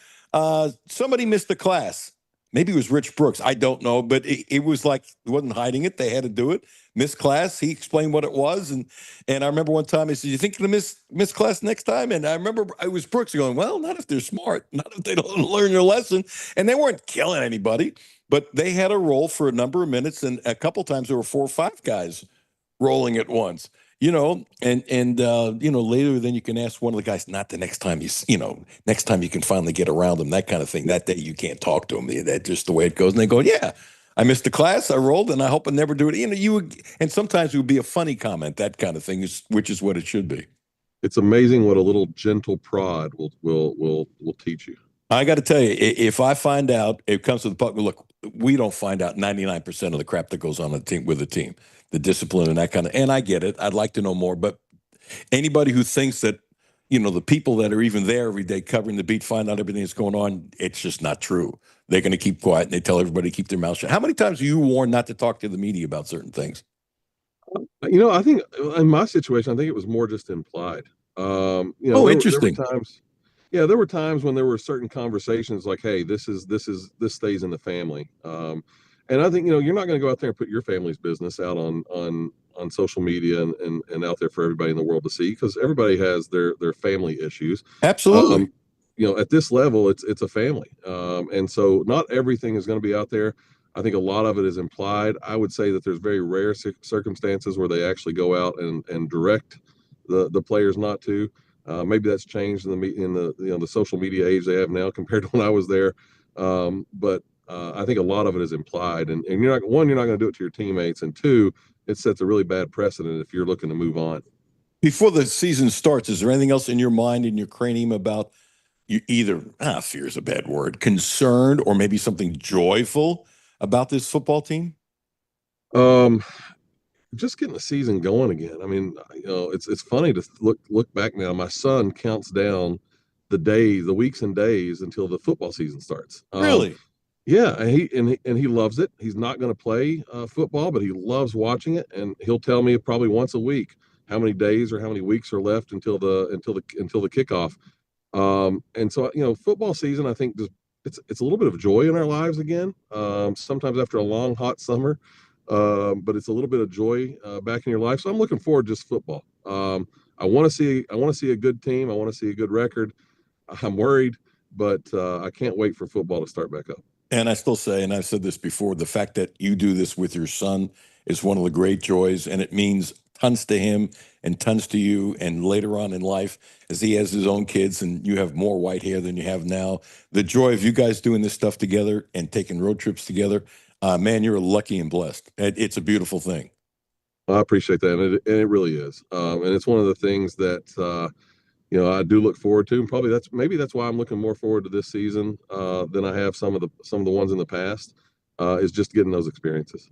somebody missed the class. Maybe it was Rich Brooks. I don't know. But it was like, he wasn't hiding it. They had to do it. Missed class. He explained what it was. And I remember one time he said, you think you're going to miss class next time? And I remember it was Brooks going, well, not if they're smart. Not if they don't learn their lesson. And they weren't killing anybody. But they had a roll for a number of minutes. And a couple times there were 4 or 5 guys rolling at once. And later then you can ask one of the guys, not the next time next time you can finally get around them, that kind of thing. That day you can't talk to them. That's just the way it goes. And they go, yeah, I missed the class, I rolled, and I hope I never do it. And sometimes it would be a funny comment, that kind of thing, which is what it should be. It's amazing what a little gentle prod will teach you. I got to tell you, if I find out, it comes to the puck. Look, we don't find out 99% of the crap that goes on the team with the team, the discipline and that kind of. And I get it. I'd like to know more. But anybody who thinks that, the people that are even there every day covering the beat find out everything that's going on, it's just not true. They're going to keep quiet and they tell everybody to keep their mouth shut. How many times are you warned not to talk to the media about certain things? I think in my situation, I think it was more just implied. Interesting. There were times when there were certain conversations like, hey, this stays in the family. And I think, you're not going to go out there and put your family's business out on social media and out there for everybody in the world to see, because everybody has their family issues. Absolutely. At this level, it's a family. And so not everything is going to be out there. I think a lot of it is implied. I would say that there's very rare circumstances where they actually go out and direct the players not to. Maybe that's changed in the social media age they have now compared to when I was there. But I think a lot of it is implied, and you're not going to do it to your teammates, and 2, it sets a really bad precedent if you're looking to move on. Before the season starts, is there anything else in your mind, in your cranium about you either fear is a bad word, concerned, or maybe something joyful about this football team? Just getting the season going again. I mean, it's funny to look back now. My son counts down the weeks and days until the football season starts. Really? Yeah, and he loves it. He's not going to play football, but he loves watching it, and he'll tell me probably once a week how many days or how many weeks are left until the kickoff. And so football season, I think it's a little bit of joy in our lives again. Sometimes after a long hot summer. But it's a little bit of joy back in your life. So I'm looking forward to just football. I want to see a good team. I want to see a good record. I'm worried, but I can't wait for football to start back up. And I still say, and I've said this before, the fact that you do this with your son is one of the great joys, and it means tons to him and tons to you. And later on in life, as he has his own kids and you have more white hair than you have now, the joy of you guys doing this stuff together and taking road trips together, man, you're lucky and blessed. It's a beautiful thing. I appreciate that, and it really is. And it's one of the things that I do look forward to. And probably that's why I'm looking more forward to this season than I have some of the ones in the past. Is just getting those experiences.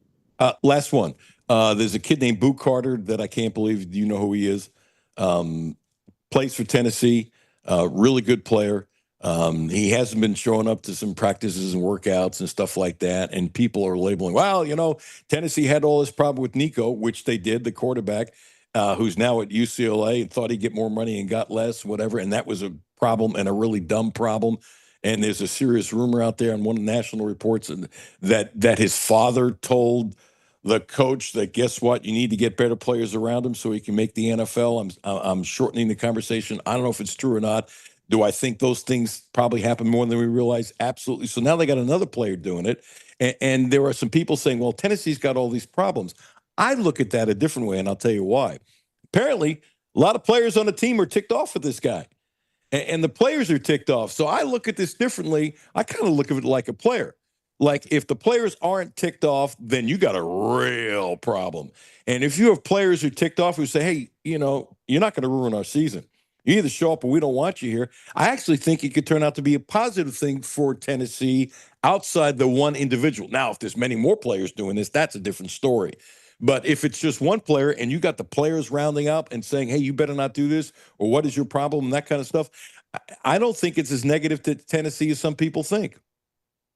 Last one. There's a kid named Boo Carter that I can't believe. Do you know who he is? Plays for Tennessee. Really good player. He hasn't been showing up to some practices and workouts and stuff like that. And people are labeling, well, Tennessee had all this problem with Nico, which they did, the quarterback, who's now at UCLA and thought he'd get more money and got less, whatever. And that was a problem and a really dumb problem. And there's a serious rumor out there on one of the national reports that his father told the coach that, guess what, you need to get better players around him so he can make the NFL. I'm shortening the conversation. I don't know if it's true or not. Do I think those things probably happen more than we realize? Absolutely. So now they got another player doing it. And there are some people saying, well, Tennessee's got all these problems. I look at that a different way, and I'll tell you why. Apparently, a lot of players on the team are ticked off with this guy. And the players are ticked off. So I look at this differently. I kind of look at it like a player. Like, if the players aren't ticked off, then you got a real problem. And if you have players who are ticked off who say, hey, you're not going to ruin our season. You either show up or we don't want you here. I actually think it could turn out to be a positive thing for Tennessee outside the one individual. Now, if there's many more players doing this, that's a different story. But if it's just one player and you got the players rounding up and saying, hey, you better not do this, or what is your problem, and that kind of stuff, I don't think it's as negative to Tennessee as some people think.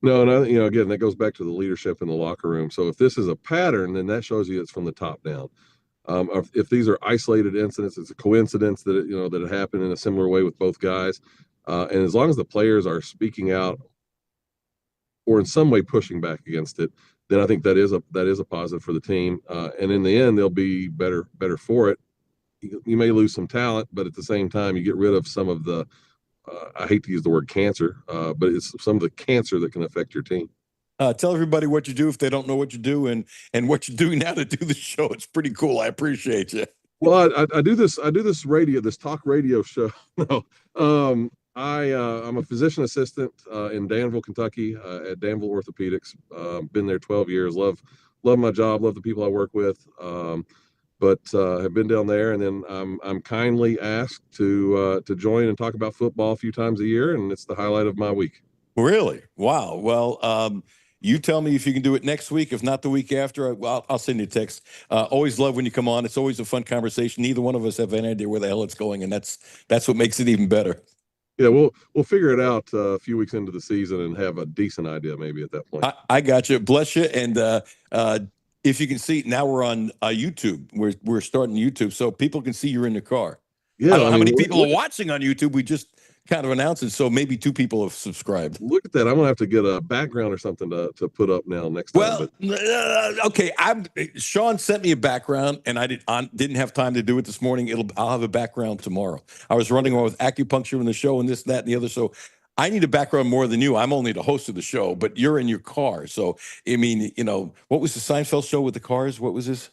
No, and again, that goes back to the leadership in the locker room. So if this is a pattern, then that shows you it's from the top down. If these are isolated incidents, it's a coincidence that it happened in a similar way with both guys. And as long as the players are speaking out or in some way pushing back against it, then I think that is a positive for the team. And in the end, they'll be better for it. You may lose some talent, but at the same time, you get rid of some of the I hate to use the word cancer, but it's some of the cancer that can affect your team. Tell everybody what you do if they don't know what you do, and what you're doing now to do the show. It's pretty cool. I appreciate you. Well, I do this talk radio show. No, I'm a physician assistant in Danville, Kentucky, at Danville Orthopedics. Been there 12 years. Love my job. Love the people I work with. But have been down there, and then I'm kindly asked to join and talk about football a few times a year, and it's the highlight of my week. Really? Wow. Well, you tell me if you can do it next week. If not, the week after, I'll send you a text. Always love when you come on. It's always a fun conversation. Neither one of us have any idea where the hell it's going, and that's what makes it even better. Yeah, we'll figure it out a few weeks into the season and have a decent idea maybe at that point. I got you. Bless you. And if you can see, now we're on YouTube. We're starting YouTube, so people can see you're in the car. Yeah, I don't know how many people are watching on YouTube. We just kind of announced it, so maybe 2 people have subscribed. Look at that. I'm gonna have to get a background or something to put up now next time. Well, okay. Sean sent me a background, and I didn't have time to do it this morning. I'll have a background tomorrow. I was running around with acupuncture in the show and this, that, and the other. So I need a background more than you. I'm only the host of the show, but you're in your car. So, I mean, what was the Seinfeld show with the cars? What was this?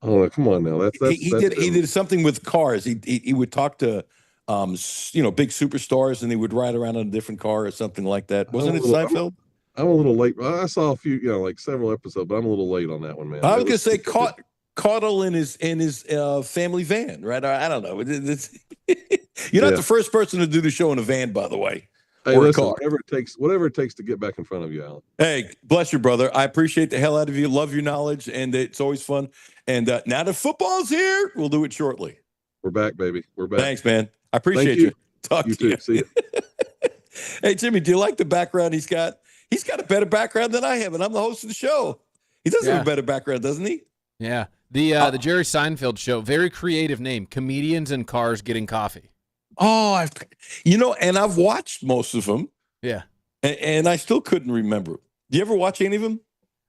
Oh, come on now. He did something with cars. He would talk to big superstars, and they would ride around in a different car or something like that. Wasn't it Seinfeld? I'm a little late. I saw a few, like several episodes, but I'm a little late on that one, man. I was gonna say Caudle in his family van, right? I don't know. You're not the first person to do the show in a van, by the way. Hey, or listen, a car. Whatever it takes to get back in front of you, Alan. Hey, bless you, brother. I appreciate the hell out of you. Love your knowledge, and it's always fun. And now that football's here, we'll do it shortly. We're back, baby. We're back. Thanks, man. I appreciate you. Talk to you. See you. Hey, Jimmy, do you like the background he's got? He's got a better background than I have, and I'm the host of the show. He does have a better background, doesn't he? Yeah. The Jerry Seinfeld show, very creative name, Comedians in Cars Getting Coffee. Oh, and I've watched most of them. Yeah. And I still couldn't remember. Do you ever watch any of them?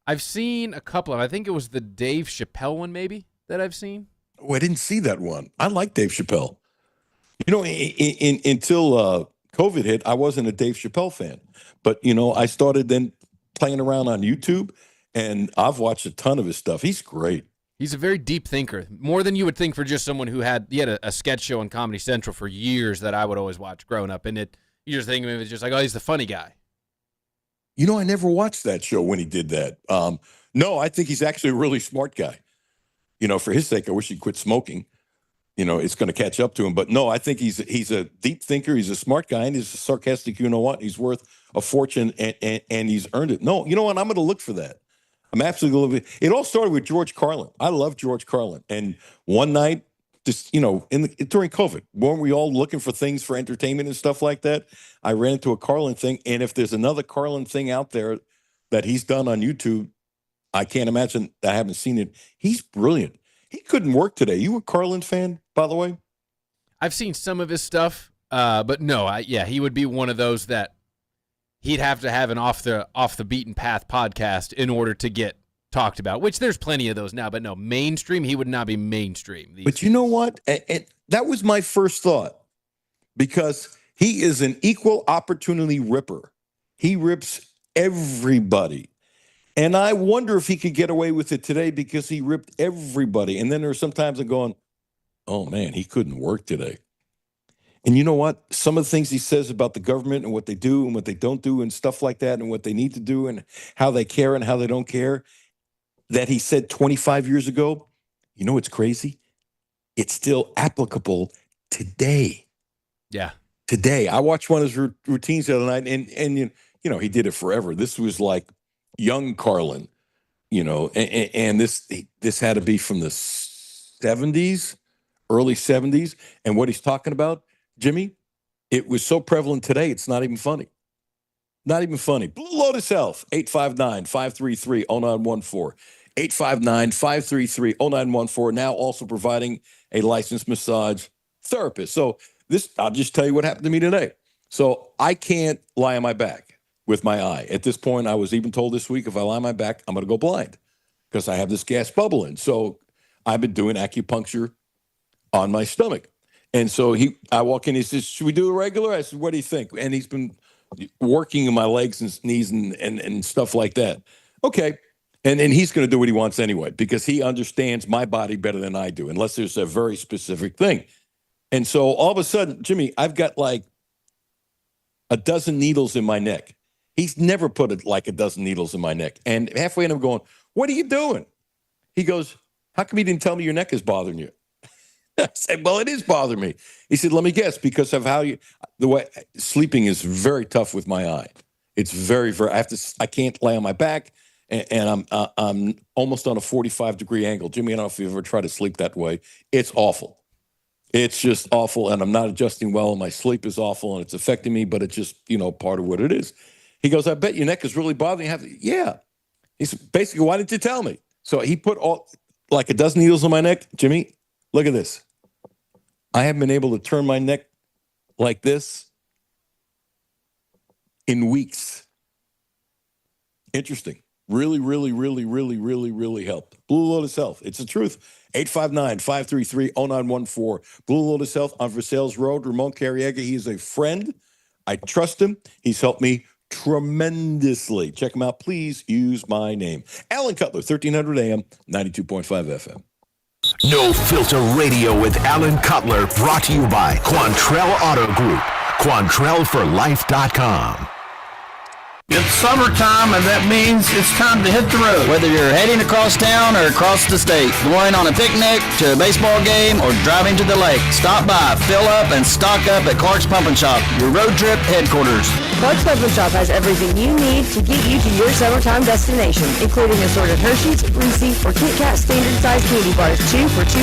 I've seen a couple of them. I think it was the Dave Chappelle one, maybe, that I've seen. Oh, I didn't see that one. I like Dave Chappelle. Until COVID hit, I wasn't a Dave Chappelle fan. But, I started then playing around on YouTube, and I've watched a ton of his stuff. He's great. He's a very deep thinker, more than you would think for just someone who had a sketch show on Comedy Central for years that I would always watch growing up. And you just think of him as just like, oh, he's the funny guy. I never watched that show when he did that. No, I think he's actually a really smart guy. For his sake, I wish he'd quit smoking. it's going to catch up to him. But no, I think he's a deep thinker. He's a smart guy, and he's a sarcastic. You know what? He's worth a fortune, and he's earned it. No, you know what? I'm going to look for that. I'm absolutely going to. It all started with George Carlin. I love George Carlin, and one night, just during COVID, weren't we all looking for things for entertainment and stuff like that? I ran into a Carlin thing, and if there's another Carlin thing out there that he's done on YouTube, I can't imagine. I haven't seen it. He's brilliant. He couldn't work today. You a Carlin fan, by the way? I've seen some of his stuff, but no, he would be one of those that he'd have to have an off the beaten path podcast in order to get talked about, which there's plenty of those now, but no, mainstream, he would not be mainstream. But you know what? And that was my first thought, because he is an equal opportunity ripper. He rips everybody. And I wonder if he could get away with it today because he ripped everybody. And then there's sometimes I'm going, oh, man, he couldn't work today. And you know what? Some of the things he says about the government and what they do and what they don't do and stuff like that and what they need to do and how they care and how they don't care, that he said 25 years ago, you know what's crazy? It's still applicable today. Yeah. Today. I watched one of his routines the other night, and he did it forever. This was like young Carlin, and this had to be from the 70s, early 70s. And what he's talking about, Jimmy, it was so prevalent today, it's not even funny. Not even funny. Blue Lotus Health, 859-533-0914. 859-533-0914. Now also providing a licensed massage therapist. So I'll just tell you what happened to me today. So I can't lie on my back with my eye. At this point, I was even told this week, if I lie on my back, I'm going to go blind because I have this gas bubble in. So I've been doing acupuncture on my stomach. And so I walk in, he says, should we do a regular? I said, what do you think? And he's been working in my legs and knees and stuff like that. Okay. And he's going to do what he wants anyway, because he understands my body better than I do, unless there's a very specific thing. And so all of a sudden, Jimmy, I've got like a dozen needles in my neck. He's never put a dozen needles in my neck. And halfway in, I'm going, what are you doing? He goes, how come you didn't tell me your neck is bothering you? I said, well, it is bothering me. He said, let me guess, because of the way sleeping is very tough with my eye. It's very, very, I can't lay on my back, and I'm almost on a 45-degree angle. Jimmy, I don't know if you've ever tried to sleep that way. It's awful. It's just awful, and I'm not adjusting well, and my sleep is awful, and it's affecting me, but it's just, part of what it is. He goes, I bet your neck is really bothering you. Yeah. He said, basically, why didn't you tell me? So he put like a dozen needles on my neck. Jimmy, look at this. I haven't been able to turn my neck like this in weeks. Interesting. Really, really, really, really, really, really helped. Blue Lotus Health. It's the truth. 859-533-0914. Blue Lotus Health on Versailles Road, Ramon Carriega. He is a friend. I trust him. He's helped me tremendously. Check him out. Please use my name. Alan Cutler, 1300 AM, 92.5 FM. No Filter Radio with Alan Cutler, brought to you by Quantrell Auto Group. QuantrellForLife.com. It's summertime, and that means it's time to hit the road. Whether you're heading across town or across the state, going on a picnic, to a baseball game, or driving to the lake, stop by, fill up, and stock up at Clark's Pump and Shop, your road trip headquarters. Clark's Pump and Shop has everything you need to get you to your summertime destination, including assorted Hershey's, Reese's, or Kit Kat standard size candy bars, 2 for $2,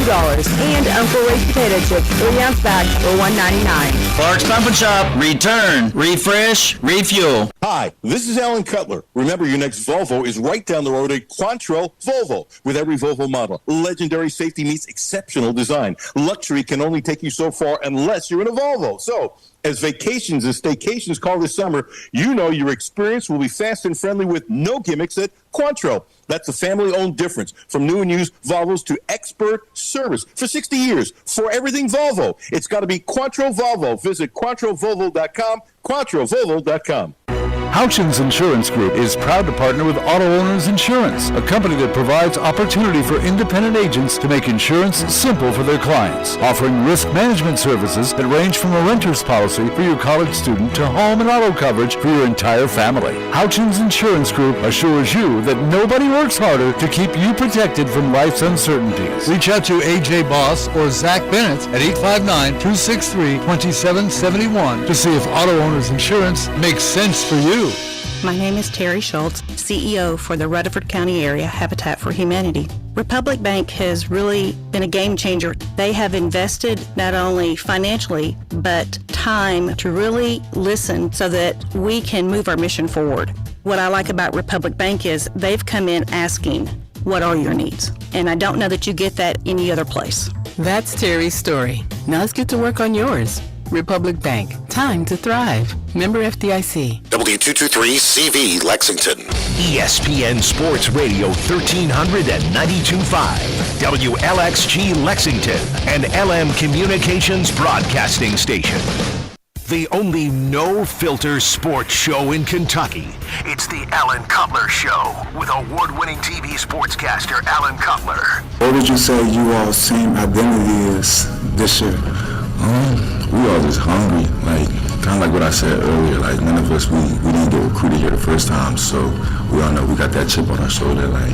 and Uncle Ray's potato chips, 3-ounce bags for $1.99. Clark's Pump and Shop. Return, refresh, refuel. Hi, this is Alan Cutler. Remember, your next Volvo is right down the road at Quantrell Volvo. With every Volvo model, legendary safety meets exceptional design. Luxury can only take you so far unless you're in a Volvo. So, as vacations and staycations call this summer, you know your experience will be fast and friendly with no gimmicks at Quantrell. That's a family-owned difference. From new and used Volvos to expert service. For 60 years, for everything Volvo, it's got to be Quantrell Volvo. Visit QuantrellVolvo.com, QuantrellVolvo.com. Houchins Insurance Group is proud to partner with Auto Owners Insurance, a company that provides opportunity for independent agents to make insurance simple for their clients, offering risk management services that range from a renter's policy for your college student to home and auto coverage for your entire family. Houchins Insurance Group assures you that nobody works harder to keep you protected from life's uncertainties. Reach out to AJ Boss or Zach Bennett at 859-263-2771 to see if Auto Owners Insurance makes sense for you. My name is Terry Schultz, CEO for the Rutherford County Area Habitat for Humanity. Republic Bank has really been a game changer. They have invested not only financially, but time to really listen so that we can move our mission forward. What I like about Republic Bank is they've come in asking, what are your needs? And I don't know that you get that any other place. That's Terry's story. Now let's get to work on yours. Republic Bank. Time to thrive. Member FDIC. W223CV Lexington. ESPN Sports Radio 1300 and 92.5. WLXG Lexington. And LM Communications Broadcasting Station. The only no-filter sports show in Kentucky. It's the Alan Cutler Show with award-winning TV sportscaster Alan Cutler. What would you say you all's team identity is this year? We all just hungry, like kind of like what I said earlier. Like none of us we didn't get recruited here the first time, so we all know we got that chip on our shoulder. Like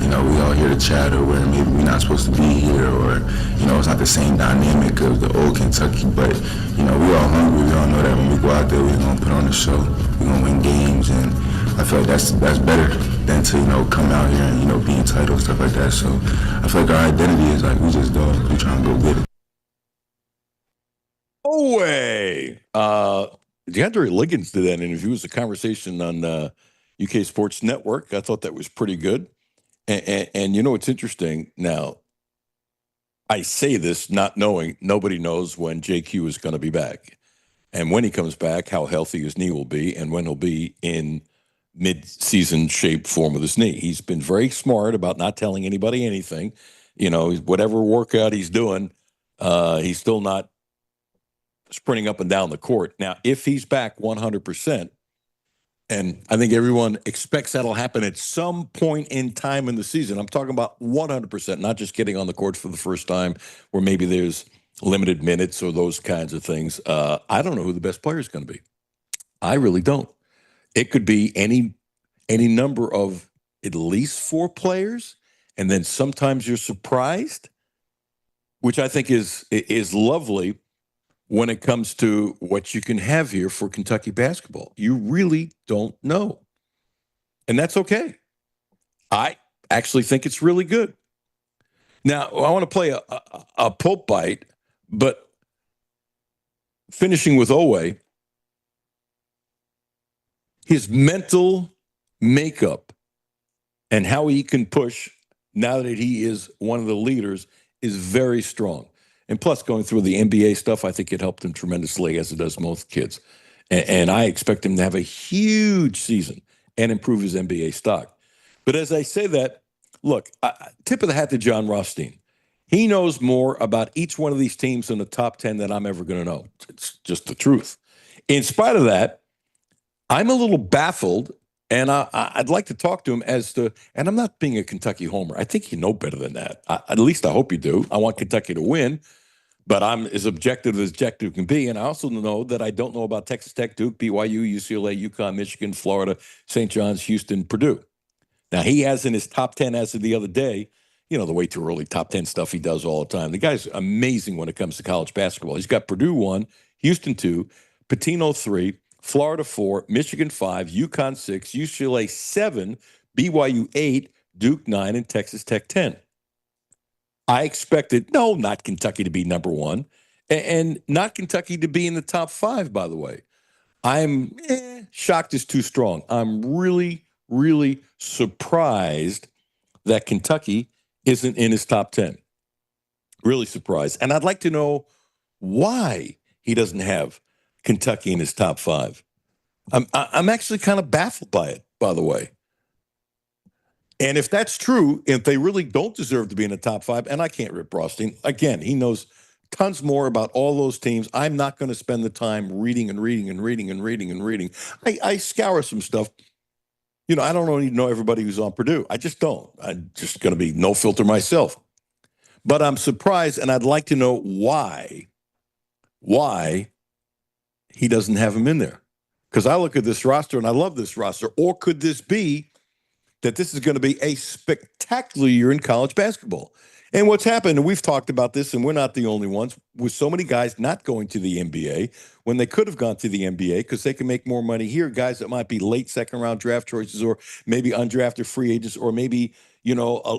we all here to chat, or where maybe we're not supposed to be here, or it's not the same dynamic of the old Kentucky. But we all hungry. We all know that when we go out there, we're gonna put on a show. We're gonna win games, and I feel like that's better than to come out here and be entitled, stuff like that. So I feel like our identity is like we just dogs. We trying to go get it. Away. DeAndre Liggins did that interview. It was a conversation on UK Sports Network. I thought that was pretty good. And it's interesting. Now, I say this not knowing, nobody knows when JQ is going to be back. And when he comes back, how healthy his knee will be, and when he'll be in mid-season shape form with his knee. He's been very smart about not telling anybody anything. Whatever workout he's doing, he's still not sprinting up and down the court. Now, if he's back 100%, and I think everyone expects that'll happen at some point in time in the season. I'm talking about 100%, not just getting on the court for the first time where maybe there's limited minutes or those kinds of things. I don't know who the best player is going to be. I really don't. It could be any number of at least 4 players, and then sometimes you're surprised, which I think is lovely when it comes to what you can have here for Kentucky basketball. You really don't know. And that's okay. I actually think it's really good. Now, I want to play a pulp bite, but finishing with Owe, his mental makeup and how he can push now that he is one of the leaders is very strong. And plus, going through the NBA stuff, I think it helped him tremendously, as it does most kids. And I expect him to have a huge season and improve his NBA stock. But as I say that, look, tip of the hat to John Rothstein. He knows more about each one of these teams in the top 10 than I'm ever going to know. It's just the truth. In spite of that, I'm a little baffled, and I'd like to talk to him as to, and I'm not being a Kentucky homer. I think you know better than that. At least I hope you do. I want Kentucky to win, but I'm as objective can be. And I also know that I don't know about Texas Tech, Duke, BYU, UCLA, UConn, Michigan, Florida, St. John's, Houston, Purdue. Now, he has in his top 10 as of the other day, the way too early top 10 stuff he does all the time. The guy's amazing when it comes to college basketball. He's got Purdue 1, Houston 2, Patino 3, Florida 4, Michigan 5, UConn 6, UCLA 7, BYU 8, Duke 9, and Texas Tech 10. I expected, not Kentucky to be number 1, and not Kentucky to be in the top 5, by the way. I'm shocked is too strong. I'm really, really surprised that Kentucky isn't in his top 10. Really surprised. And I'd like to know why he doesn't have Kentucky in his top 5. I'm actually kind of baffled by it, by the way. And if that's true, if they really don't deserve to be in the top 5, and I can't rip Rothstein, again, he knows tons more about all those teams. I'm not going to spend the time reading and reading and reading and reading and reading. I scour some stuff. You know, I don't even know everybody who's on Purdue. I just don't. I'm just going to be no filter myself. But I'm surprised, and I'd like to know why he doesn't have him in there. Because I look at this roster, and I love this roster. Or could this be that this is going to be a spectacular year in college basketball? And what's happened, and we've talked about this, and we're not the only ones, with so many guys not going to the NBA when they could have gone to the NBA because they can make more money here. Guys that might be late second-round draft choices or maybe undrafted free agents or maybe, a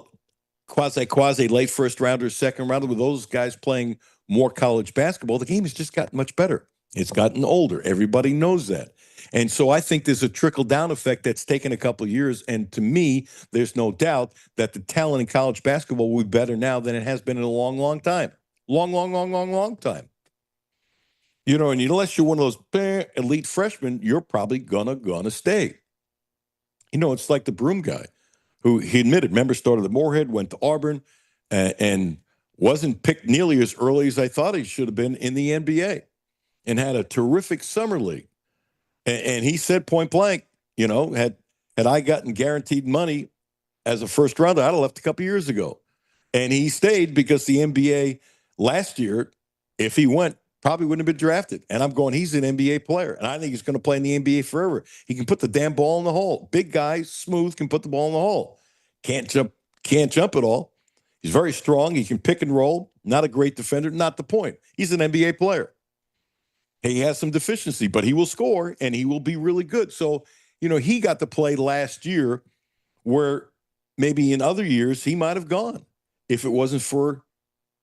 quasi late first rounder, second rounder, with those guys playing more college basketball. The game has just gotten much better. It's gotten older. Everybody knows that. And so I think there's a trickle-down effect that's taken a couple of years. And to me, there's no doubt that the talent in college basketball will be better now than it has been in a long, long time. Long time. And unless you're one of those elite freshmen, you're probably gonna stay. It's like the Broom guy who he admitted, remember, started at Moorhead, went to Auburn, and wasn't picked nearly as early as I thought he should have been in the NBA and had a terrific summer league. And he said point blank, had I gotten guaranteed money as a first rounder, I'd have left a couple years ago. And he stayed because the NBA last year, if he went, probably wouldn't have been drafted. And I'm going, he's an NBA player. And I think he's going to play in the NBA forever. He can put the damn ball in the hole. Big guy, smooth, can put the ball in the hole. Can't jump at all. He's very strong. He can pick and roll. Not a great defender. Not the point. He's an NBA player. He has some deficiency, but he will score, and he will be really good. So, he got to play last year where maybe in other years he might have gone if it wasn't for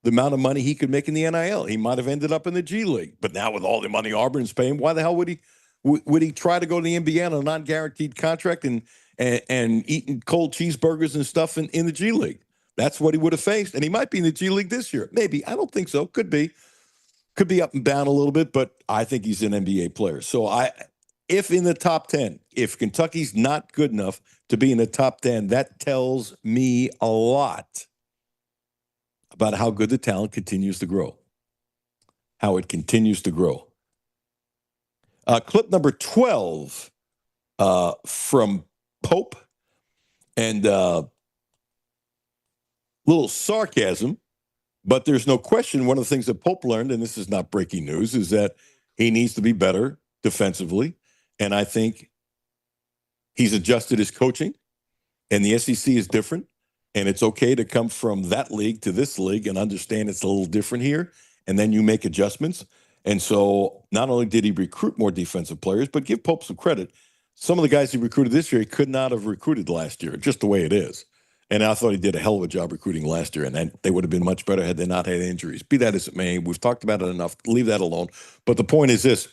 the amount of money he could make in the NIL. He might have ended up in the G League. But now with all the money Auburn's paying, why the hell would he try to go to the NBA on a non-guaranteed contract and eating cold cheeseburgers and stuff in the G League? That's what he would have faced. And he might be in the G League this year. Maybe. I don't think so. Could be. Could be up and down a little bit, but I think he's an NBA player. So if in the top 10, if Kentucky's not good enough to be in the top 10, that tells me a lot about how good the talent continues to grow, how it continues to grow. Clip number 12 from Pope, and little sarcasm. But there's no question, one of the things that Pope learned, and this is not breaking news, is that he needs to be better defensively. And I think he's adjusted his coaching, and the SEC is different. And it's okay to come from that league to this league and understand it's a little different here. And then you make adjustments. And so not only did he recruit more defensive players, but give Pope some credit. Some of the guys he recruited this year, he could not have recruited last year, just the way it is. And I thought he did a hell of a job recruiting last year, and then they would have been much better had they not had injuries. Be that as it may, we've talked about it enough. Leave that alone. But the point is this.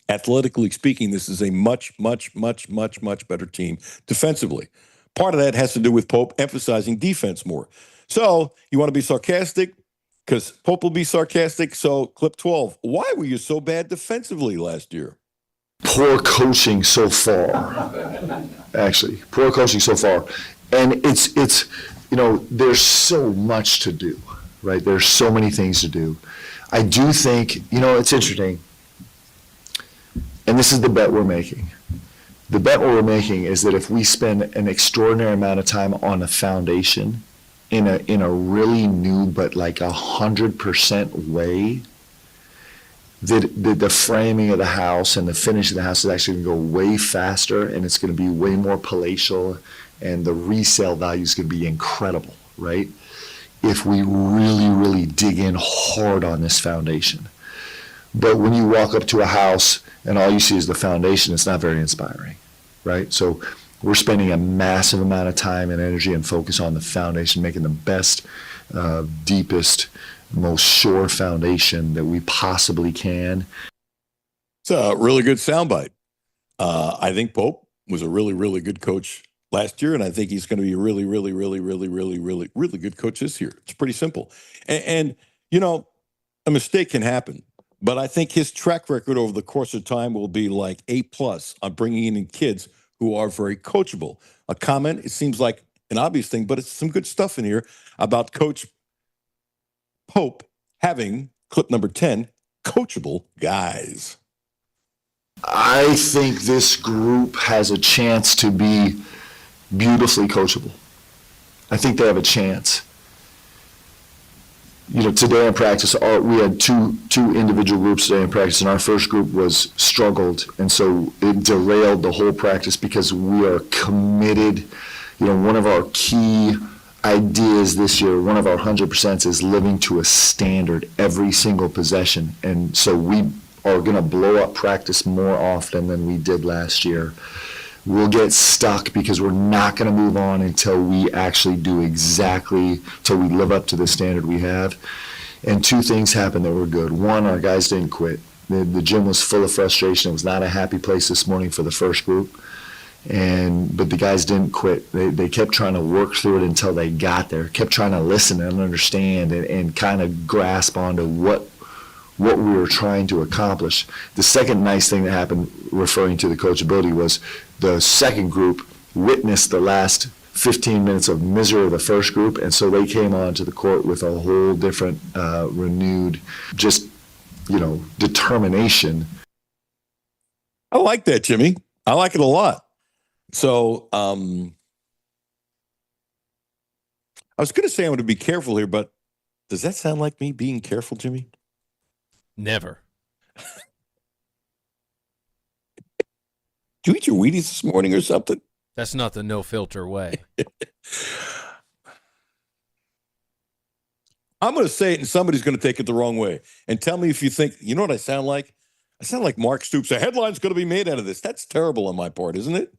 Athletically speaking, this is a much, much, much, much, much better team defensively. Part of that has to do with Pope emphasizing defense more. So you want to be sarcastic? Because Pope will be sarcastic. So clip 12. Why were you so bad defensively last year? Poor coaching so far. Actually, poor coaching so far. And it's there's so much to do, right? There's so many things to do. I do think, it's interesting, and this is the bet we're making. The bet we're making is that if we spend an extraordinary amount of time on a foundation in a really new but like 100% way, that the framing of the house and the finish of the house is actually going to go way faster, and it's going to be way more palatial, and the resale value is going to be incredible, right? If we really, really dig in hard on this foundation. But when you walk up to a house and all you see is the foundation, it's not very inspiring, right? So we're spending a massive amount of time and energy and focus on the foundation, making the best, deepest, most sure foundation that we possibly can. It's a really good soundbite. I think Pope was a really, really good coach last year, and I think he's going to be a really, really, really, really, really, really, really good coach this year. It's pretty simple. And a mistake can happen, but I think his track record over the course of time will be like A+ on bringing in kids who are very coachable. A comment, it seems like an obvious thing, but it's some good stuff in here about Coach Pope having, clip number 10, coachable guys. I think this group has a chance to be beautifully coachable. I think they have a chance. Today in practice, we had two individual groups today in practice, and our first group was struggled, and so it derailed the whole practice because we are committed. One of our key ideas this year, one of our 100% is living to a standard every single possession, and so we are going to blow up practice more often than we did last year. We'll get stuck because we're not going to move on until we actually do till we live up to the standard we have. And two things happened that were good. One, our guys didn't quit. The gym was full of frustration. It was not a happy place this morning for the first group. But the guys didn't quit. They kept trying to work through it until they got there, kept trying to listen and understand and kind of grasp onto what we were trying to accomplish. The second nice thing that happened, referring to the coachability, was the second group witnessed the last 15 minutes of misery of the first group, and so they came onto the court with a whole different, renewed, determination. I like that, Jimmy. I like it a lot. So, I was going to say I'm going to be careful here, but does that sound like me being careful, Jimmy? Never. Did you eat your Wheaties this morning or something? That's not the no-filter way. I'm going to say it, and somebody's going to take it the wrong way. And tell me if you think, you know what I sound like? I sound like Mark Stoops. A headline's going to be made out of this. That's terrible on my part, isn't it?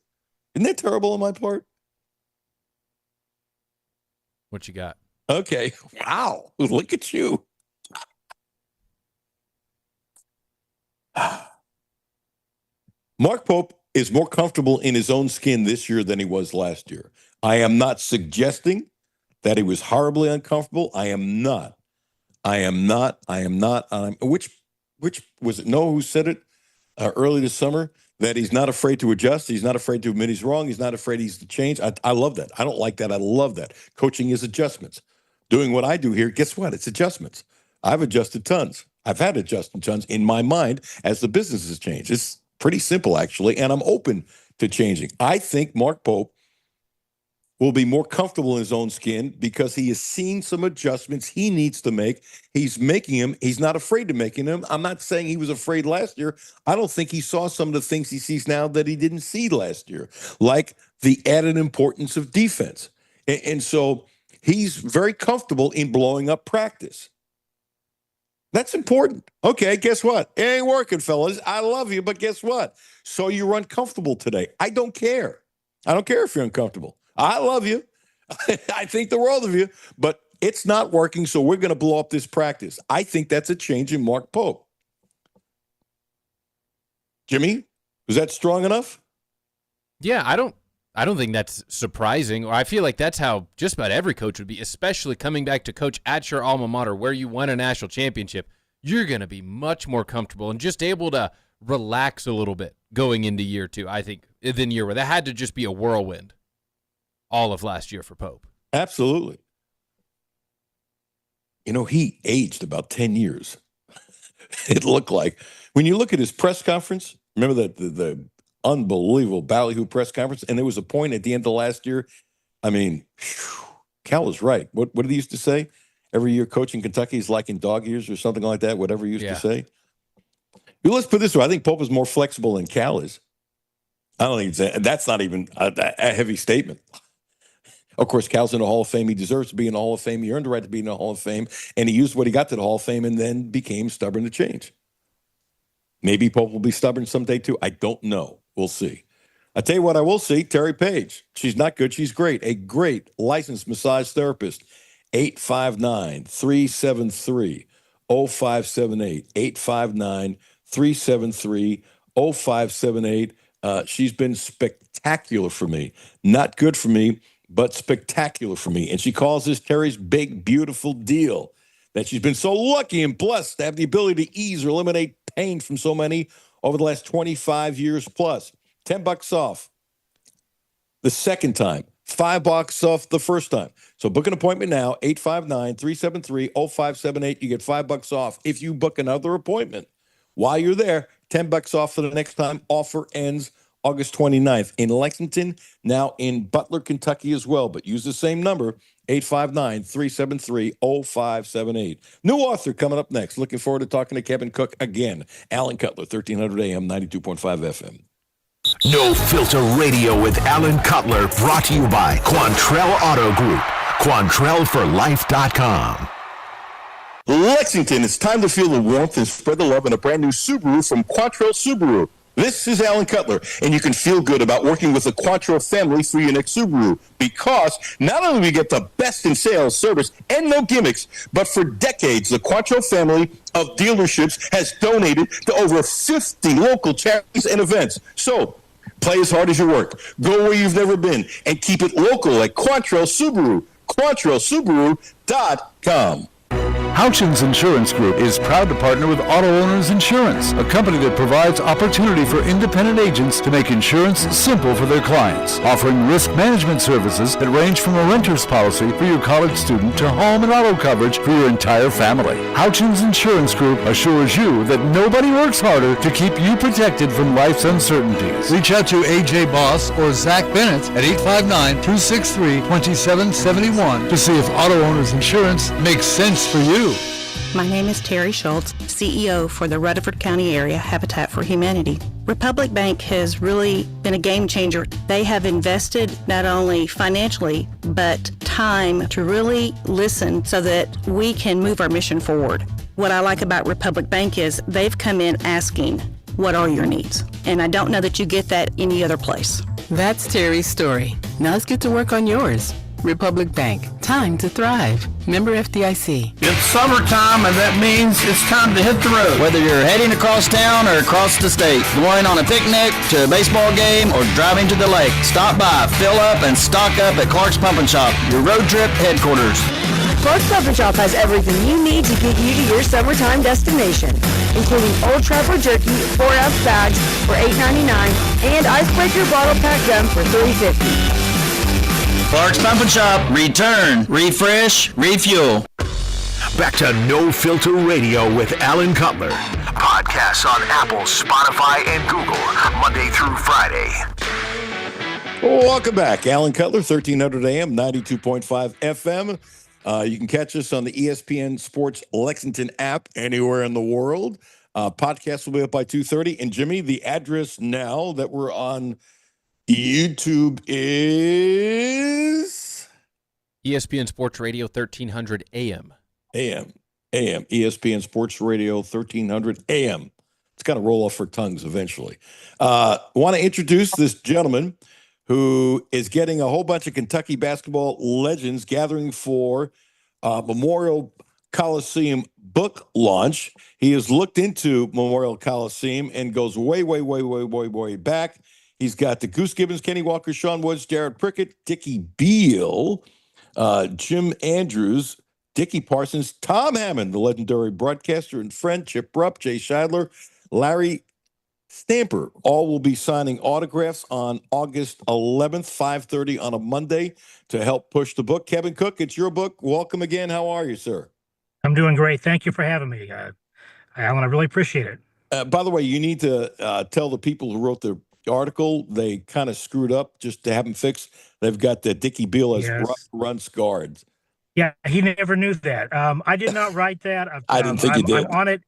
Isn't that terrible on my part? What you got? Okay. Wow. Look at you. Mark Pope is more comfortable in his own skin this year than he was last year. I am not suggesting that he was horribly uncomfortable. I am not. Which was it? Noah who said it early this summer, that he's not afraid to adjust. He's not afraid to admit he's wrong. He's not afraid he's to change. I love that. I don't like that. I love that. Coaching is adjustments. Doing what I do here, guess what? It's adjustments. I've adjusted tons. I've had adjusted tons in my mind as the business has changed. It's pretty simple, actually, and I'm open to changing. I think Mark Pope will be more comfortable in his own skin because he has seen some adjustments he needs to make. He's making them. He's not afraid to making them. I'm not saying he was afraid last year. I don't think he saw some of the things he sees now that he didn't see last year, like the added importance of defense. And so he's very comfortable in blowing up practice. That's important. Okay, guess what? It ain't working, fellas. I love you, but guess what? So you're uncomfortable today. I don't care. I don't care if you're uncomfortable. I love you. I think the world of you, but it's not working, so we're going to blow up this practice. I think that's a change in Mark Pope. Jimmy, was that strong enough? Yeah, I don't think that's surprising, or I feel like that's how just about every coach would be, especially coming back to coach at your alma mater where you won a national championship. You're going to be much more comfortable and just able to relax a little bit going into year two, I think, than year one. That had to just be a whirlwind all of last year for Pope. Absolutely. You know, he aged about 10 years. It looked like. When you look at his press conference, remember the unbelievable ballyhoo press conference, and there was a point at the end of last year. I mean, Cal was right. What did he used to say? Every year coaching Kentucky is like in dog years or something like that, whatever he used to say. Well, let's put it this way. I think Pope is more flexible than Cal is. I don't think that's not even a heavy statement. Of course, Cal's in the Hall of Fame. He deserves to be in the Hall of Fame. He earned the right to be in the Hall of Fame, and he used what he got to the Hall of Fame and then became stubborn to change. Maybe Pope will be stubborn someday, too. I don't know. We'll see. I tell you what I will see, Terry Page. She's not good. She's great. A great licensed massage therapist. 859-373-0578. 859-373-0578. She's been spectacular for me. Not good for me, but spectacular for me. And she calls this Terry's big, beautiful deal, that she's been so lucky and blessed to have the ability to ease or eliminate pain from so many over the last 25 years plus. $10 off the second time, $5 off the first time. So book an appointment now, 859-373-0578. You get $5 off. If you book another appointment while you're there, $10 off for the next time. Offer ends August 29th in Lexington, now in Butler, Kentucky as well. But use the same number, 859-373-0578. New author coming up next. Looking forward to talking to Kevin Cook again. Alan Cutler, 1300 AM, 92.5 FM. No Filter Radio with Alan Cutler, brought to you by Quantrell Auto Group. QuantrellForLife.com. Lexington, it's time to feel the warmth and spread the love in a brand new Subaru from Quantrell Subaru. This is Alan Cutler, and you can feel good about working with the Quantrell family for your next Subaru, because not only do we get the best in sales, service, and no gimmicks, but for decades, the Quantrell family of dealerships has donated to over 50 local charities and events. So, play as hard as you work, go where you've never been, and keep it local at Quantrell Subaru. QuantrellSubaru.com. Houchins Insurance Group is proud to partner with Auto Owners Insurance, a company that provides opportunity for independent agents to make insurance simple for their clients, offering risk management services that range from a renter's policy for your college student to home and auto coverage for your entire family. Houchins Insurance Group assures you that nobody works harder to keep you protected from life's uncertainties. Reach out to AJ Boss or Zach Bennett at 859-263-2771 to see if Auto Owners Insurance makes sense for you. My name is Terry Schultz, CEO for the Rutherford County Area Habitat for Humanity. Republic Bank has really been a game changer. They have invested not only financially, but time to really listen so that we can move our mission forward. What I like about Republic Bank is they've come in asking, what are your needs? And I don't know that you get that any other place. That's Terry's story. Now let's get to work on yours. Republic Bank. Time to thrive. Member FDIC. It's summertime, and that means it's time to hit the road. Whether you're heading across town or across the state, going on a picnic, to a baseball game, or driving to the lake, stop by, fill up, and stock up at Clark's Pump and Shop, your road trip headquarters. Clark's Pump and Shop has everything you need to get you to your summertime destination, including Old Trapper Jerky 4-ounce bags for $8.99 and Icebreaker bottle pack gum for $3.50. Clark's Pump and Shop. Return, refresh, refuel. Back to No Filter Radio with Alan Cutler. Podcasts on Apple, Spotify, and Google, Monday through Friday. Welcome back. Alan Cutler, 1300 AM, 92.5 FM. You can catch us on the ESPN Sports Lexington app anywhere in the world. Podcast will be up by 2:30. And Jimmy, the address now that we're on YouTube is ESPN Sports Radio 1300 AM. AM. ESPN Sports Radio 1300 AM. It's got to roll off our tongues eventually. Want to introduce this gentleman who is getting a whole bunch of Kentucky basketball legends gathering for Memorial Coliseum book launch. He has looked into Memorial Coliseum and goes way back. He's got the Goose Gibbons, Kenny Walker, Sean Woods, Jared Prickett, Dickie Beal, Jim Andrews, Dickie Parsons, Tom Hammond, the legendary broadcaster and friend, Chip Rupp, Jay Scheidler, Larry Stamper. All will be signing autographs on August 11th, 5:30 on a Monday to help push the book. Kevin Cook, it's your book. Welcome again. How are you, sir? I'm doing great. Thank you for having me, Alan. I really appreciate it. By the way, you need to tell the people who wrote the article they kind of screwed up just to have them fixed. They've got the Dickie Beal as runs guards. Yeah, he never knew that. I did not write that. I didn't think you did. I'm on it.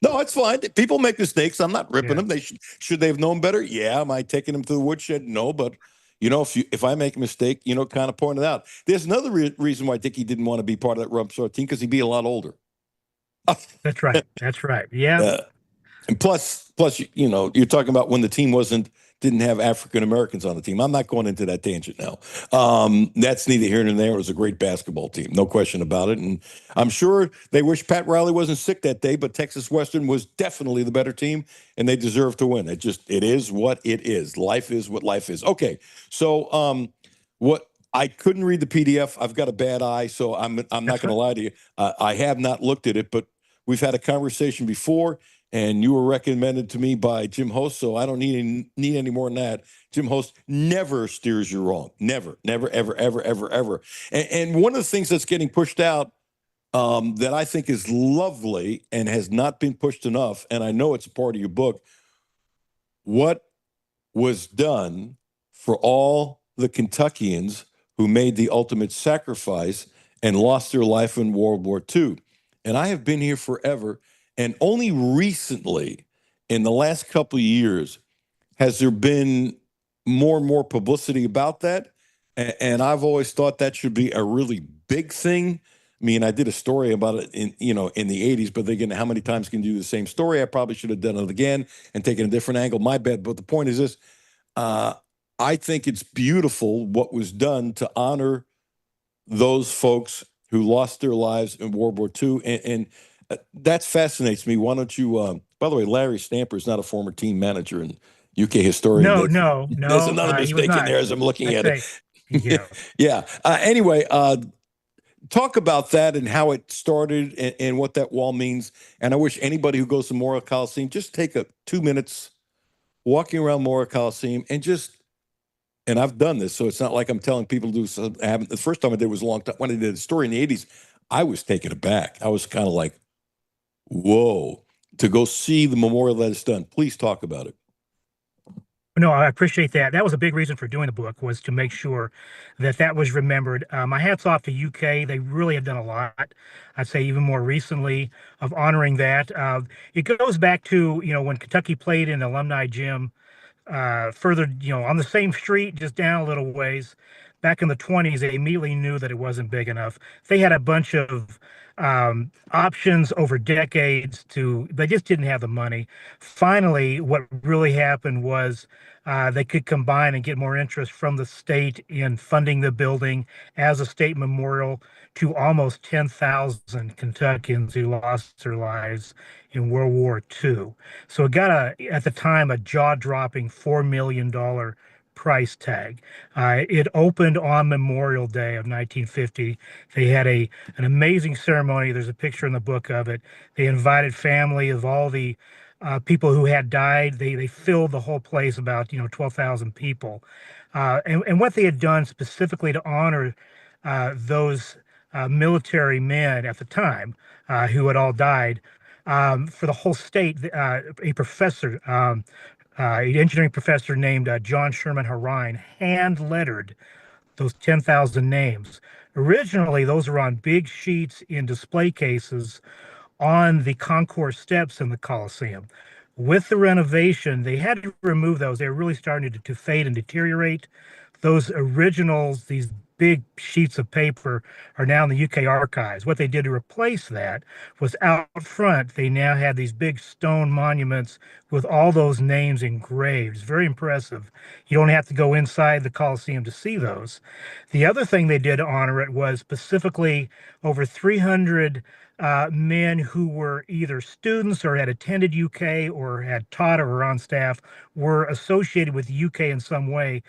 No, it's fine. People make mistakes. I'm not ripping them. They should they have known better? Yeah. Am I taking them to the woodshed? No, but if I make a mistake, kind of point it out. There's another reason why Dickie didn't want to be part of that Rump Star team, because he'd be a lot older. That's right. That's right. Yeah. And plus, you're talking about when the team didn't have African Americans on the team. I'm not going into that tangent now. That's neither here nor there. It was a great basketball team, no question about it. And I'm sure they wish Pat Riley wasn't sick that day, but Texas Western was definitely the better team, and they deserve to win. It is what it is. Life is what life is. Okay, so I couldn't read the PDF. I've got a bad eye, so I'm not going to lie to you. I have not looked at it, but we've had a conversation before. and you were recommended to me by Jim Host, so I don't need any more than that. Jim Host never steers you wrong. Never, ever, ever, ever, ever. And one of the things that's getting pushed out that I think is lovely and has not been pushed enough, and I know it's a part of your book, what was done for all the Kentuckians who made the ultimate sacrifice and lost their life in World War II. And I have been here forever, and only recently, in the last couple of years, has there been more and more publicity about that. And I've always thought that should be a really big thing. I mean, I did a story about it in the 80s, but again, how many times can you do the same story? I probably should have done it again and taken a different angle. My bad. But the point is this, I think it's beautiful what was done to honor those folks who lost their lives in World War II. And that fascinates me. Why don't you, by the way, Larry Stamper is not a former team manager and UK historian. No. There's another He was mistake in not. there as I'm looking I'd at say, it. Yeah. Anyway, talk about that and how it started and what that wall means. And I wish anybody who goes to Memorial Coliseum, just take 2 minutes walking around Memorial Coliseum and I've done this, so it's not like I'm telling people to do something. I haven't. The first time I did was a long time. When I did a story in the 80s, I was taken aback. I was kind of like, whoa, to go see the memorial that is done. Please talk about it. No, I appreciate that. That was a big reason for doing the book, was to make sure that was remembered. My hat's off to UK. They really have done a lot. I'd say even more recently of honoring that. It goes back to, when Kentucky played in the alumni gym further, on the same street, just down a little ways. Back in the 20s, they immediately knew that it wasn't big enough. They had a bunch of options over decades they just didn't have the money. Finally, what really happened was they could combine and get more interest from the state in funding the building as a state memorial to almost 10,000 Kentuckians who lost their lives in World War II. So it got at the time, a jaw-dropping $4 million price tag. It opened on Memorial Day of 1950. They had an amazing ceremony. There's a picture in the book of it. They invited family of all the people who had died. They filled the whole place, about 12,000 people. And what they had done specifically to honor those military men at the time who had all died, for the whole state, a professor, an engineering professor named John Sherman Harine, hand-lettered those 10,000 names. Originally, those were on big sheets in display cases on the concourse steps in the Coliseum. With the renovation, they had to remove those. They were really starting to fade and deteriorate. Those originals, these big sheets of paper, are now in the UK archives. What they did to replace that was out front, they now had these big stone monuments with all those names engraved. It's very impressive. You don't have to go inside the Coliseum to see those. The other thing they did to honor it was specifically over 300 men who were either students or had attended UK or had taught or were on staff, were associated with UK in some way.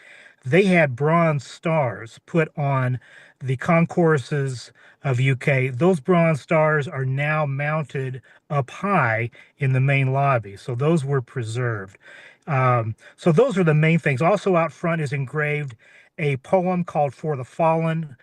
They had bronze stars put on the concourses of UK. Those bronze stars are now mounted up high in the main lobby. So those were preserved. So those are the main things. Also out front is engraved a poem called For the Fallen,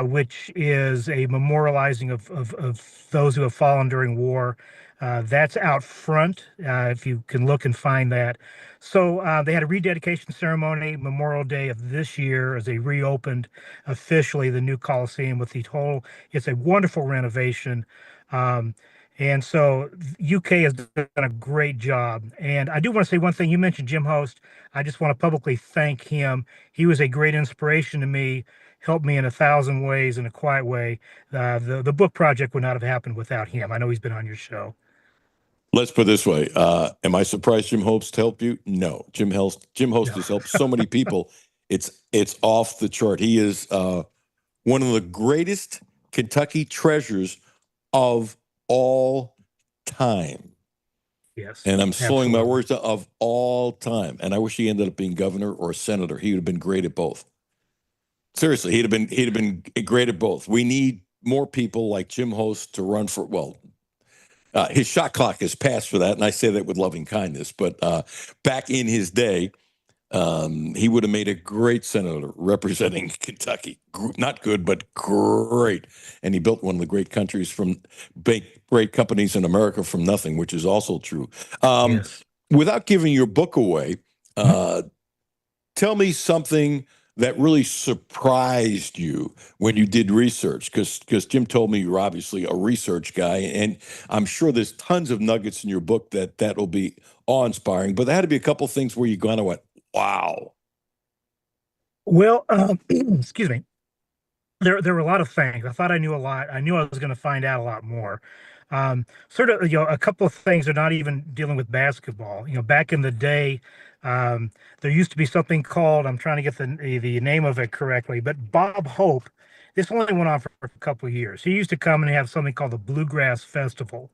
which is a memorializing of those who have fallen during war. That's out front, if you can look and find that. So they had a rededication ceremony Memorial Day of this year as they reopened officially the new Coliseum with the whole. It's a wonderful renovation. And so UK has done a great job. And I do want to say one thing. You mentioned Jim Host. I just want to publicly thank him. He was a great inspiration to me, helped me in 1,000 ways in a quiet way. The book project would not have happened without him. I know he's been on your show. Let's put it this way. Am I surprised Jim Host helped you? No. Jim Host has helped so many people. It's off the chart. He is one of the greatest Kentucky treasures of all time. Yes. And I'm slowing my words down, of all time. And I wish he ended up being governor or senator. He would have been great at both. Seriously, he'd have been great at both. We need more people like Jim Host to run for, well, His shot clock has passed for that, and I say that with loving kindness. But back in his day, he would have made a great senator representing Kentucky. Not good, but great. And he built one of the great countries from great companies in America from nothing, which is also true. Yes. Without giving your book away, tell me something that really surprised you when you did research, because Jim told me you're obviously a research guy, and I'm sure there's tons of nuggets in your book that will be awe-inspiring. But there had to be a couple things where you kind of went, "Wow." Well, excuse me. There were a lot of things. I thought I knew a lot. I knew I was going to find out a lot more. Sort of, a couple of things are not even dealing with basketball. Back in the day, there used to be something called, I'm trying to get the name of it correctly, but Bob Hope. This only went on for a couple of years. He used to come and have something called the Bluegrass Festival.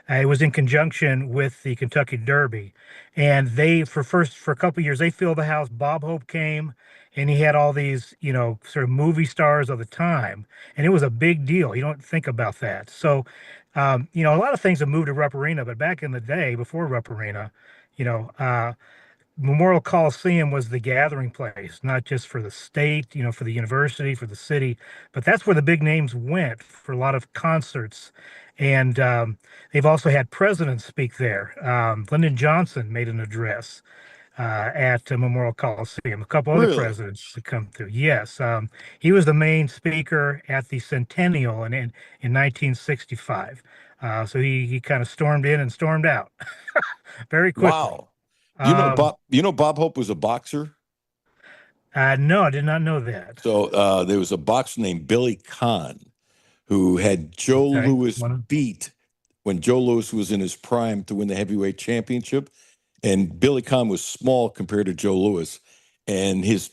It was in conjunction with the Kentucky Derby, and for a couple of years they filled the house. Bob Hope came, and he had all these sort of movie stars of the time, and it was a big deal. You don't think about that. So, a lot of things have moved to Rupp Arena, but back in the day, before Rupp Arena, you know, uh, Memorial Coliseum was the gathering place, not just for the state, for the university, for the city, but that's where the big names went for a lot of concerts. And they've also had presidents speak there. Lyndon Johnson made an address at Memorial Coliseum. A couple other Really? presidents to come through. Yes, he was the main speaker at the centennial in 1965. So he kind of stormed in and stormed out very quickly. Wow. Bob Hope was a boxer? No, I did not know that. So there was a boxer named Billy Conn who had Joe Louis beat when Joe Louis was in his prime to win the heavyweight championship. And Billy Conn was small compared to Joe Louis. And his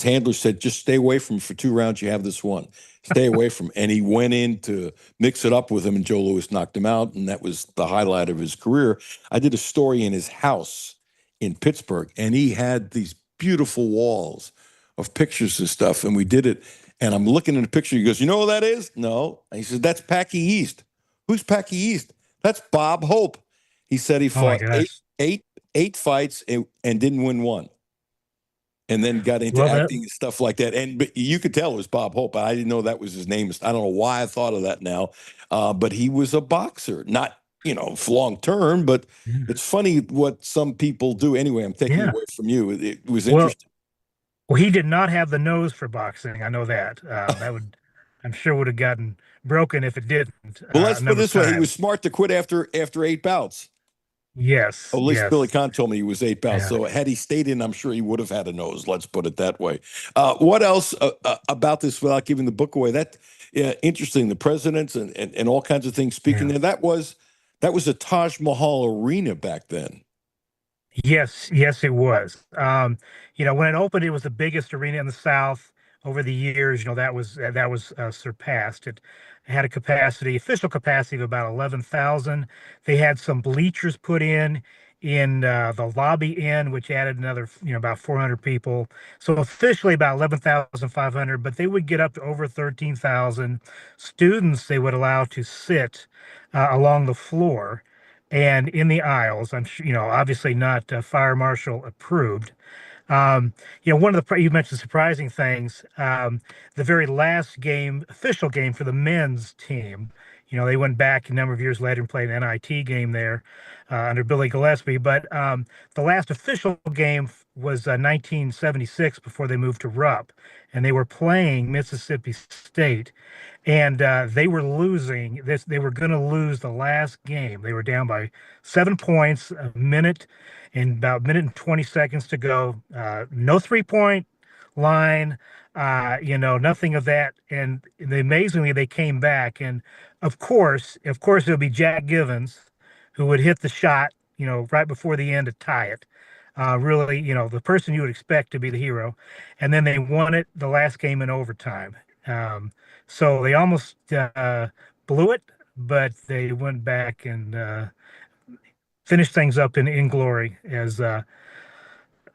handler said, just stay away from him for 2 rounds. You have this one. Stay away from him. And he went in to mix it up with him, and Joe Louis knocked him out. And that was the highlight of his career. I did a story in his house in Pittsburgh, and he had these beautiful walls of pictures and stuff. And we did it. And I'm looking at the picture. He goes, you know who that is? No. And he says, that's Packy East. Who's Packy East? That's Bob Hope. He said he fought eight fights and didn't win one. And then got into acting and stuff like that. But you could tell it was Bob Hope. I didn't know that was his name. I don't know why I thought of that now. But he was a boxer, not, for long term, but it's funny what some people do. Anyway, I'm taking away from you. It was interesting. Well, he did not have the nose for boxing. I know that. I'm sure would have gotten broken if it didn't. Well, let's put it this way. He was smart to quit after 8 bouts. Yes. At least Billy Conn told me he was 8 bouts. Yeah. So had he stayed in, I'm sure he would have had a nose. Let's put it that way. What else about this without giving the book away? Interesting. The presidents and all kinds of things speaking there. That was a Taj Mahal arena back then. Yes, it was. When it opened, it was the biggest arena in the South. Over the years, that was surpassed. It had a official capacity of about 11,000. They had some bleachers put in the lobby end, which added another, about 400 people. So officially about 11,500, but they would get up to over 13,000 students. They would allow to sit along the floor and in the aisles. I'm sure, obviously not fire marshal approved. One of you mentioned surprising things. The very last official game for the men's team, they went back a number of years later and played an NIT game there under Billy Gillespie. But the last official game was 1976 before they moved to Rupp, and they were playing Mississippi State. And they were losing this. They were going to lose the last game. They were down by 7 points, about a minute and 20 seconds to go. No 3-point line, nothing of that. And amazingly, they came back. And of course, it would be Jack Givens who would hit the shot, right before the end to tie it. Really, the person you would expect to be the hero. And then they won it the last game in overtime. So they almost blew it, but they went back and finished things up in glory as a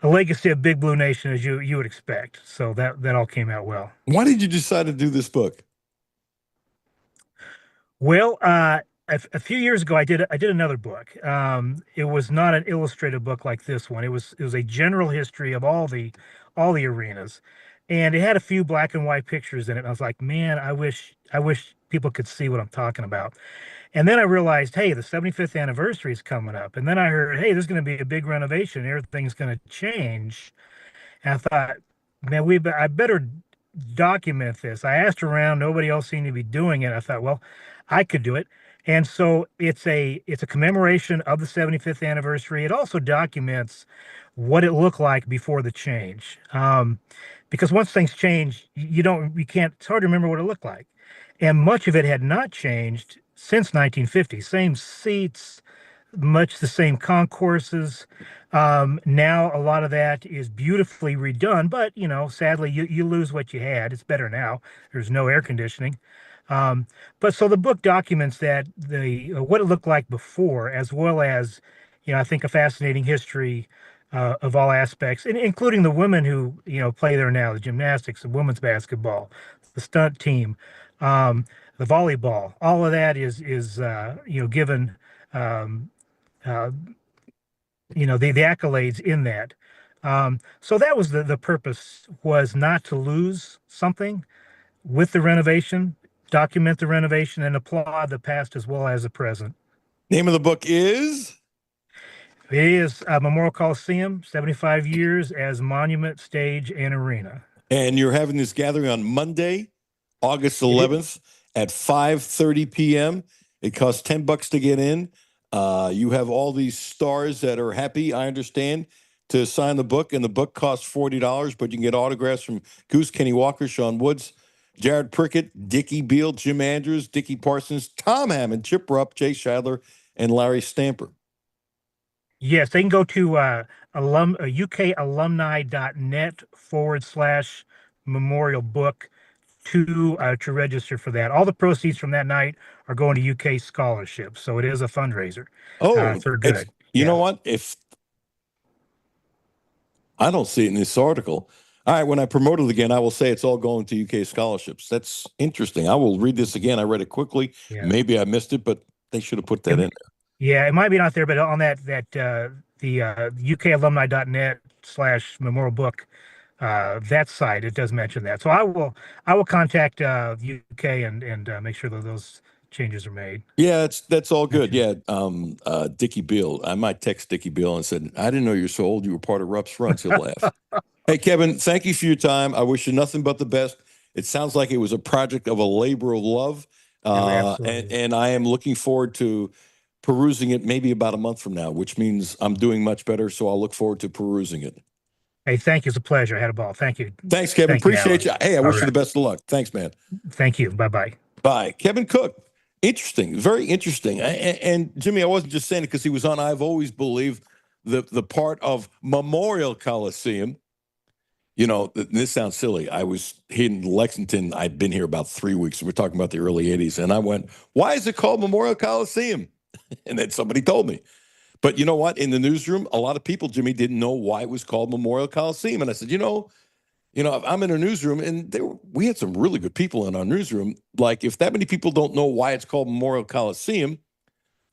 legacy of Big Blue Nation, as you would expect. So that all came out well. Why did you decide to do this book? Well, a few years ago, I did another book. It was not an illustrated book like this one. It was a general history of all the arenas, and it had a few black and white pictures in it. And I was like, man, I wish people could see what I'm talking about. And then I realized, hey, the 75th anniversary is coming up. And then I heard, hey, there's going to be a big renovation. Everything's going to change. And I thought, man, I better document this. I asked around, nobody else seemed to be doing it. I thought, well, I could do it. And so it's a commemoration of the 75th anniversary. It also documents what it looked like before the change. Because once things change, you can't, it's hard to remember what it looked like. And much of it had not changed since 1950. Same seats, much the same concourses. Now a lot of that is beautifully redone, but sadly you lose what you had. It's better now. There's no air conditioning. But so the book documents that what it looked like before, as well as, I think a fascinating history of all aspects, including the women who, play there now, the gymnastics, the women's basketball, the stunt team, the volleyball. All of that is given the accolades in that. So that was the purpose, was not to lose something with the renovation, document the renovation, and applaud the past as well as the present. Name of the book is? It is Memorial Coliseum, 75 years as monument, stage, and arena. And you're having this gathering on Monday, August 11th at 5:30 p.m. It costs $10 to get in. You have all these stars that are happy, I understand, to sign the book, and the book costs $40, but you can get autographs from Goose, Kenny Walker, Sean Woods, Jared Prickett, Dickie Beal, Jim Andrews, Dickie Parsons, Tom Hammond, Chip Rupp, Jay Shadler, and Larry Stamper. Yes, they can go to ukalumni.net/memorial book to register for that. All the proceeds from that night are going to UK scholarships, so it is a fundraiser. Oh, so good. You know what? If I don't see it in this article, all right, when I promote it again, I will say it's all going to UK scholarships. That's interesting. I will read this again. I read it quickly. Yeah. Maybe I missed it, but they should have put that in there. Yeah, it might be not there, but on the ukalumni.net/memorial book, that site, it does mention that. So I will contact UK and make sure that those changes are made. Yeah, that's all good. Yeah, Dickie Beal. I might text Dickie Beal and said, I didn't know you're so old. You were part of Rupp's Fronts. He'll laugh. Hey, Kevin, thank you for your time. I wish you nothing but the best. It sounds like it was a project of a labor of love, and I am looking forward to perusing it maybe about a month from now, which means I'm doing much better. So I'll look forward to perusing it. Hey, thank you. It's a pleasure. I had a ball. Thank you. Thanks, Kevin. Appreciate you. Hey, I wish you the best of luck. Thanks, man. Thank you. Bye-bye. Bye. Kevin Cook. Interesting. Very interesting. And Jimmy, I wasn't just saying it because he was on. I've always believed the part of Memorial Coliseum. This sounds silly. I was in Lexington. I'd been here about 3 weeks. We're talking about the early 80s. And I went, why is it called Memorial Coliseum? And then somebody told me. But you know what? In the newsroom, a lot of people, Jimmy, didn't know why it was called Memorial Coliseum. And I said, I'm in a newsroom, and we had some really good people in our newsroom. Like, if that many people don't know why it's called Memorial Coliseum,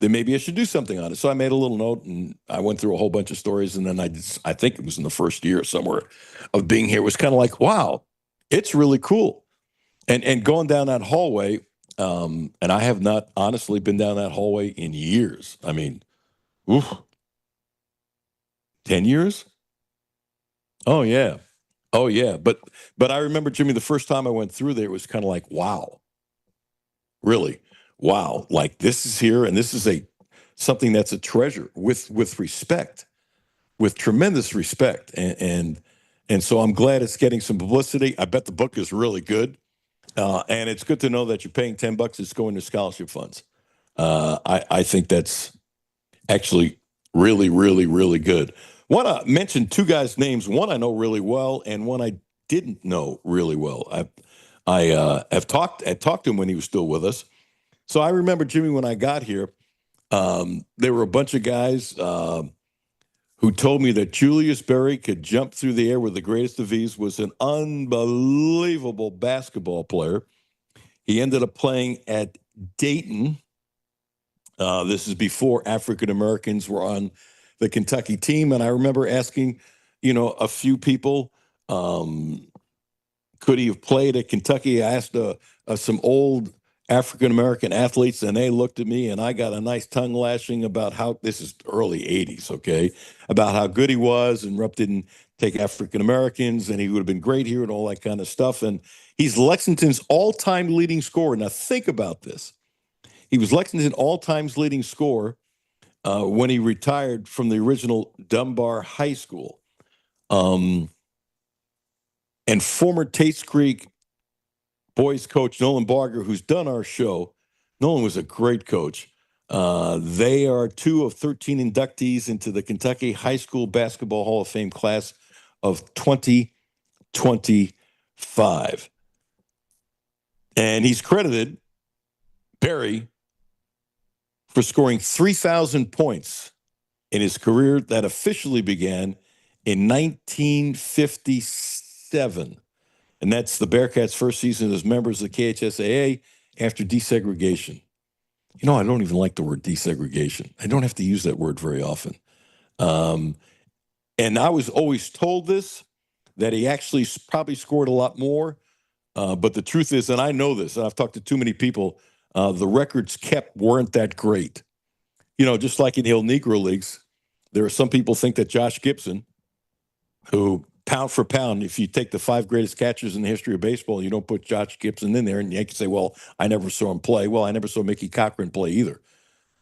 then maybe I should do something on it. So I made a little note, and I went through a whole bunch of stories. And then I think it was in the first year somewhere of being here, it was kind of like, wow, it's really cool. And going down that hallway, and I have not honestly been down that hallway in years. I mean, 10 years? Oh, yeah. Oh, yeah. But I remember, Jimmy, the first time I went through there, it was kind of like, wow. Really? Wow. Like, this is here, and this is something that's a treasure with respect, with tremendous respect. And so I'm glad it's getting some publicity. I bet the book is really good. And it's good to know that you're paying $10. It's going to scholarship funds. I think that's actually really, really, really good. Want to mention two guys' names. One I know really well, and one I didn't know really well. I have talked to him when he was still with us. So I remember, Jimmy, when I got here, there were a bunch of guys who told me that Julius Berry could jump through the air with the greatest of ease, was an unbelievable basketball player. He ended up playing at Dayton. This is before African Americans were on the Kentucky team. And I remember asking, a few people, could he have played at Kentucky? I asked some old African American athletes, and they looked at me, and I got a nice tongue lashing about how this is early '80s, okay, about how good he was, and Rupp didn't take African Americans, and he would have been great here, and all that kind of stuff. And he's Lexington's all-time leading scorer. Now think about this: he was Lexington's all-time leading scorer when he retired from the original Dunbar High School. And former Tates Creek boys coach Nolan Barger, who's done our show. Nolan was a great coach. They are 2 of 13 inductees into the Kentucky High School Basketball Hall of Fame class of 2025. And he's credited, Barry, for scoring 3,000 points in his career that officially began in 1957. And that's the Bearcats' first season as members of the KHSAA after desegregation. I don't even like the word desegregation. I don't have to use that word very often. And I was always told this, that he actually probably scored a lot more. But the truth is, and I know this, and I've talked to too many people, the records kept weren't that great. Just like in the old Negro Leagues, there are some people think that Josh Gibson, who pound for pound, if you take the 5 greatest catchers in the history of baseball, you don't put Josh Gibson in there, and you can say, well, I never saw him play. Well, I never saw Mickey Cochran play either.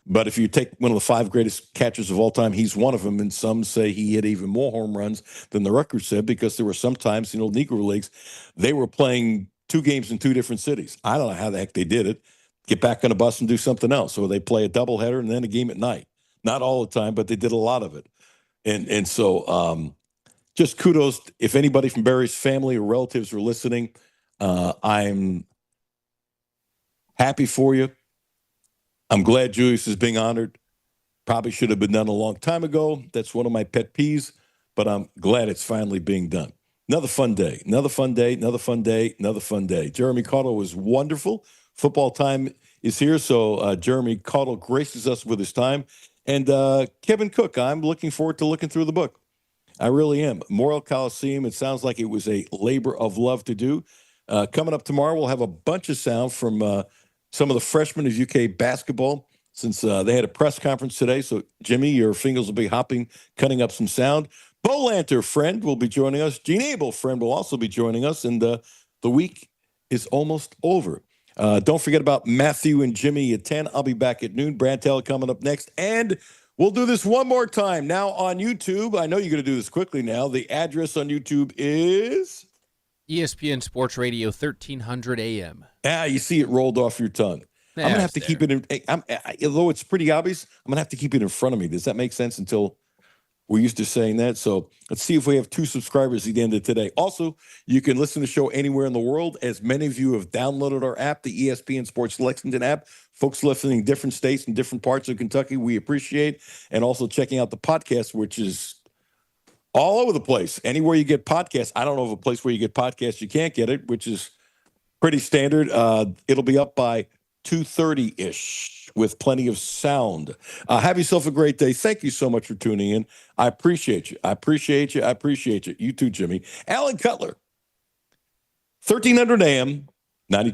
But if you take one of the 5 greatest catchers of all time, he's one of them, and some say he hit even more home runs than the record said, because there were sometimes, Negro Leagues, they were playing 2 games in 2 different cities. I don't know how the heck they did it. Get back on a bus and do something else. Or they play a doubleheader and then a game at night. Not all the time, but they did a lot of it. And so just kudos. If anybody from Barry's family or relatives are listening, I'm happy for you. I'm glad Julius is being honored. Probably should have been done a long time ago. That's one of my pet peeves, but I'm glad it's finally being done. Another fun day, another fun day, another fun day, another fun day. Jeremy Caudle was wonderful. Football time is here, so Jeremy Caudle graces us with his time. And Kevin Cook, I'm looking forward to looking through the book. I really am. Memorial Coliseum, it sounds like it was a labor of love to do. Coming up tomorrow, we'll have a bunch of sound from some of the freshmen of UK basketball, since they had a press conference today. So, Jimmy, your fingers will be hopping, cutting up some sound. Bo Lanter, friend, will be joining us. Gene Abel, friend, will also be joining us. And the week is almost over. Don't forget about Matthew and Jimmy at 10. I'll be back at noon. Brad Taylor coming up next. And we'll do this one more time. Now on YouTube, I know you're going to do this quickly now. The address on YouTube is? ESPN Sports Radio, 1300 AM. You see it rolled off your tongue. I'm going to have to keep it in, although it's pretty obvious, I'm going to have to keep it in front of me. Does that make sense until we're used to saying that? So let's see if we have 2 subscribers at the end of today. Also, you can listen to the show anywhere in the world, as many of you have downloaded our app, the ESPN Sports Lexington app. Folks listening in different states and different parts of Kentucky, we appreciate. And also checking out the podcast, which is all over the place. Anywhere you get podcasts. I don't know of a place where you get podcasts you can't get it, which is pretty standard. It'll be up by 2:30-ish with plenty of sound. Have yourself a great day. Thank you so much for tuning in. I appreciate you. I appreciate you. I appreciate you. You too, Jimmy. Alan Cutler, 1300 AM, 92.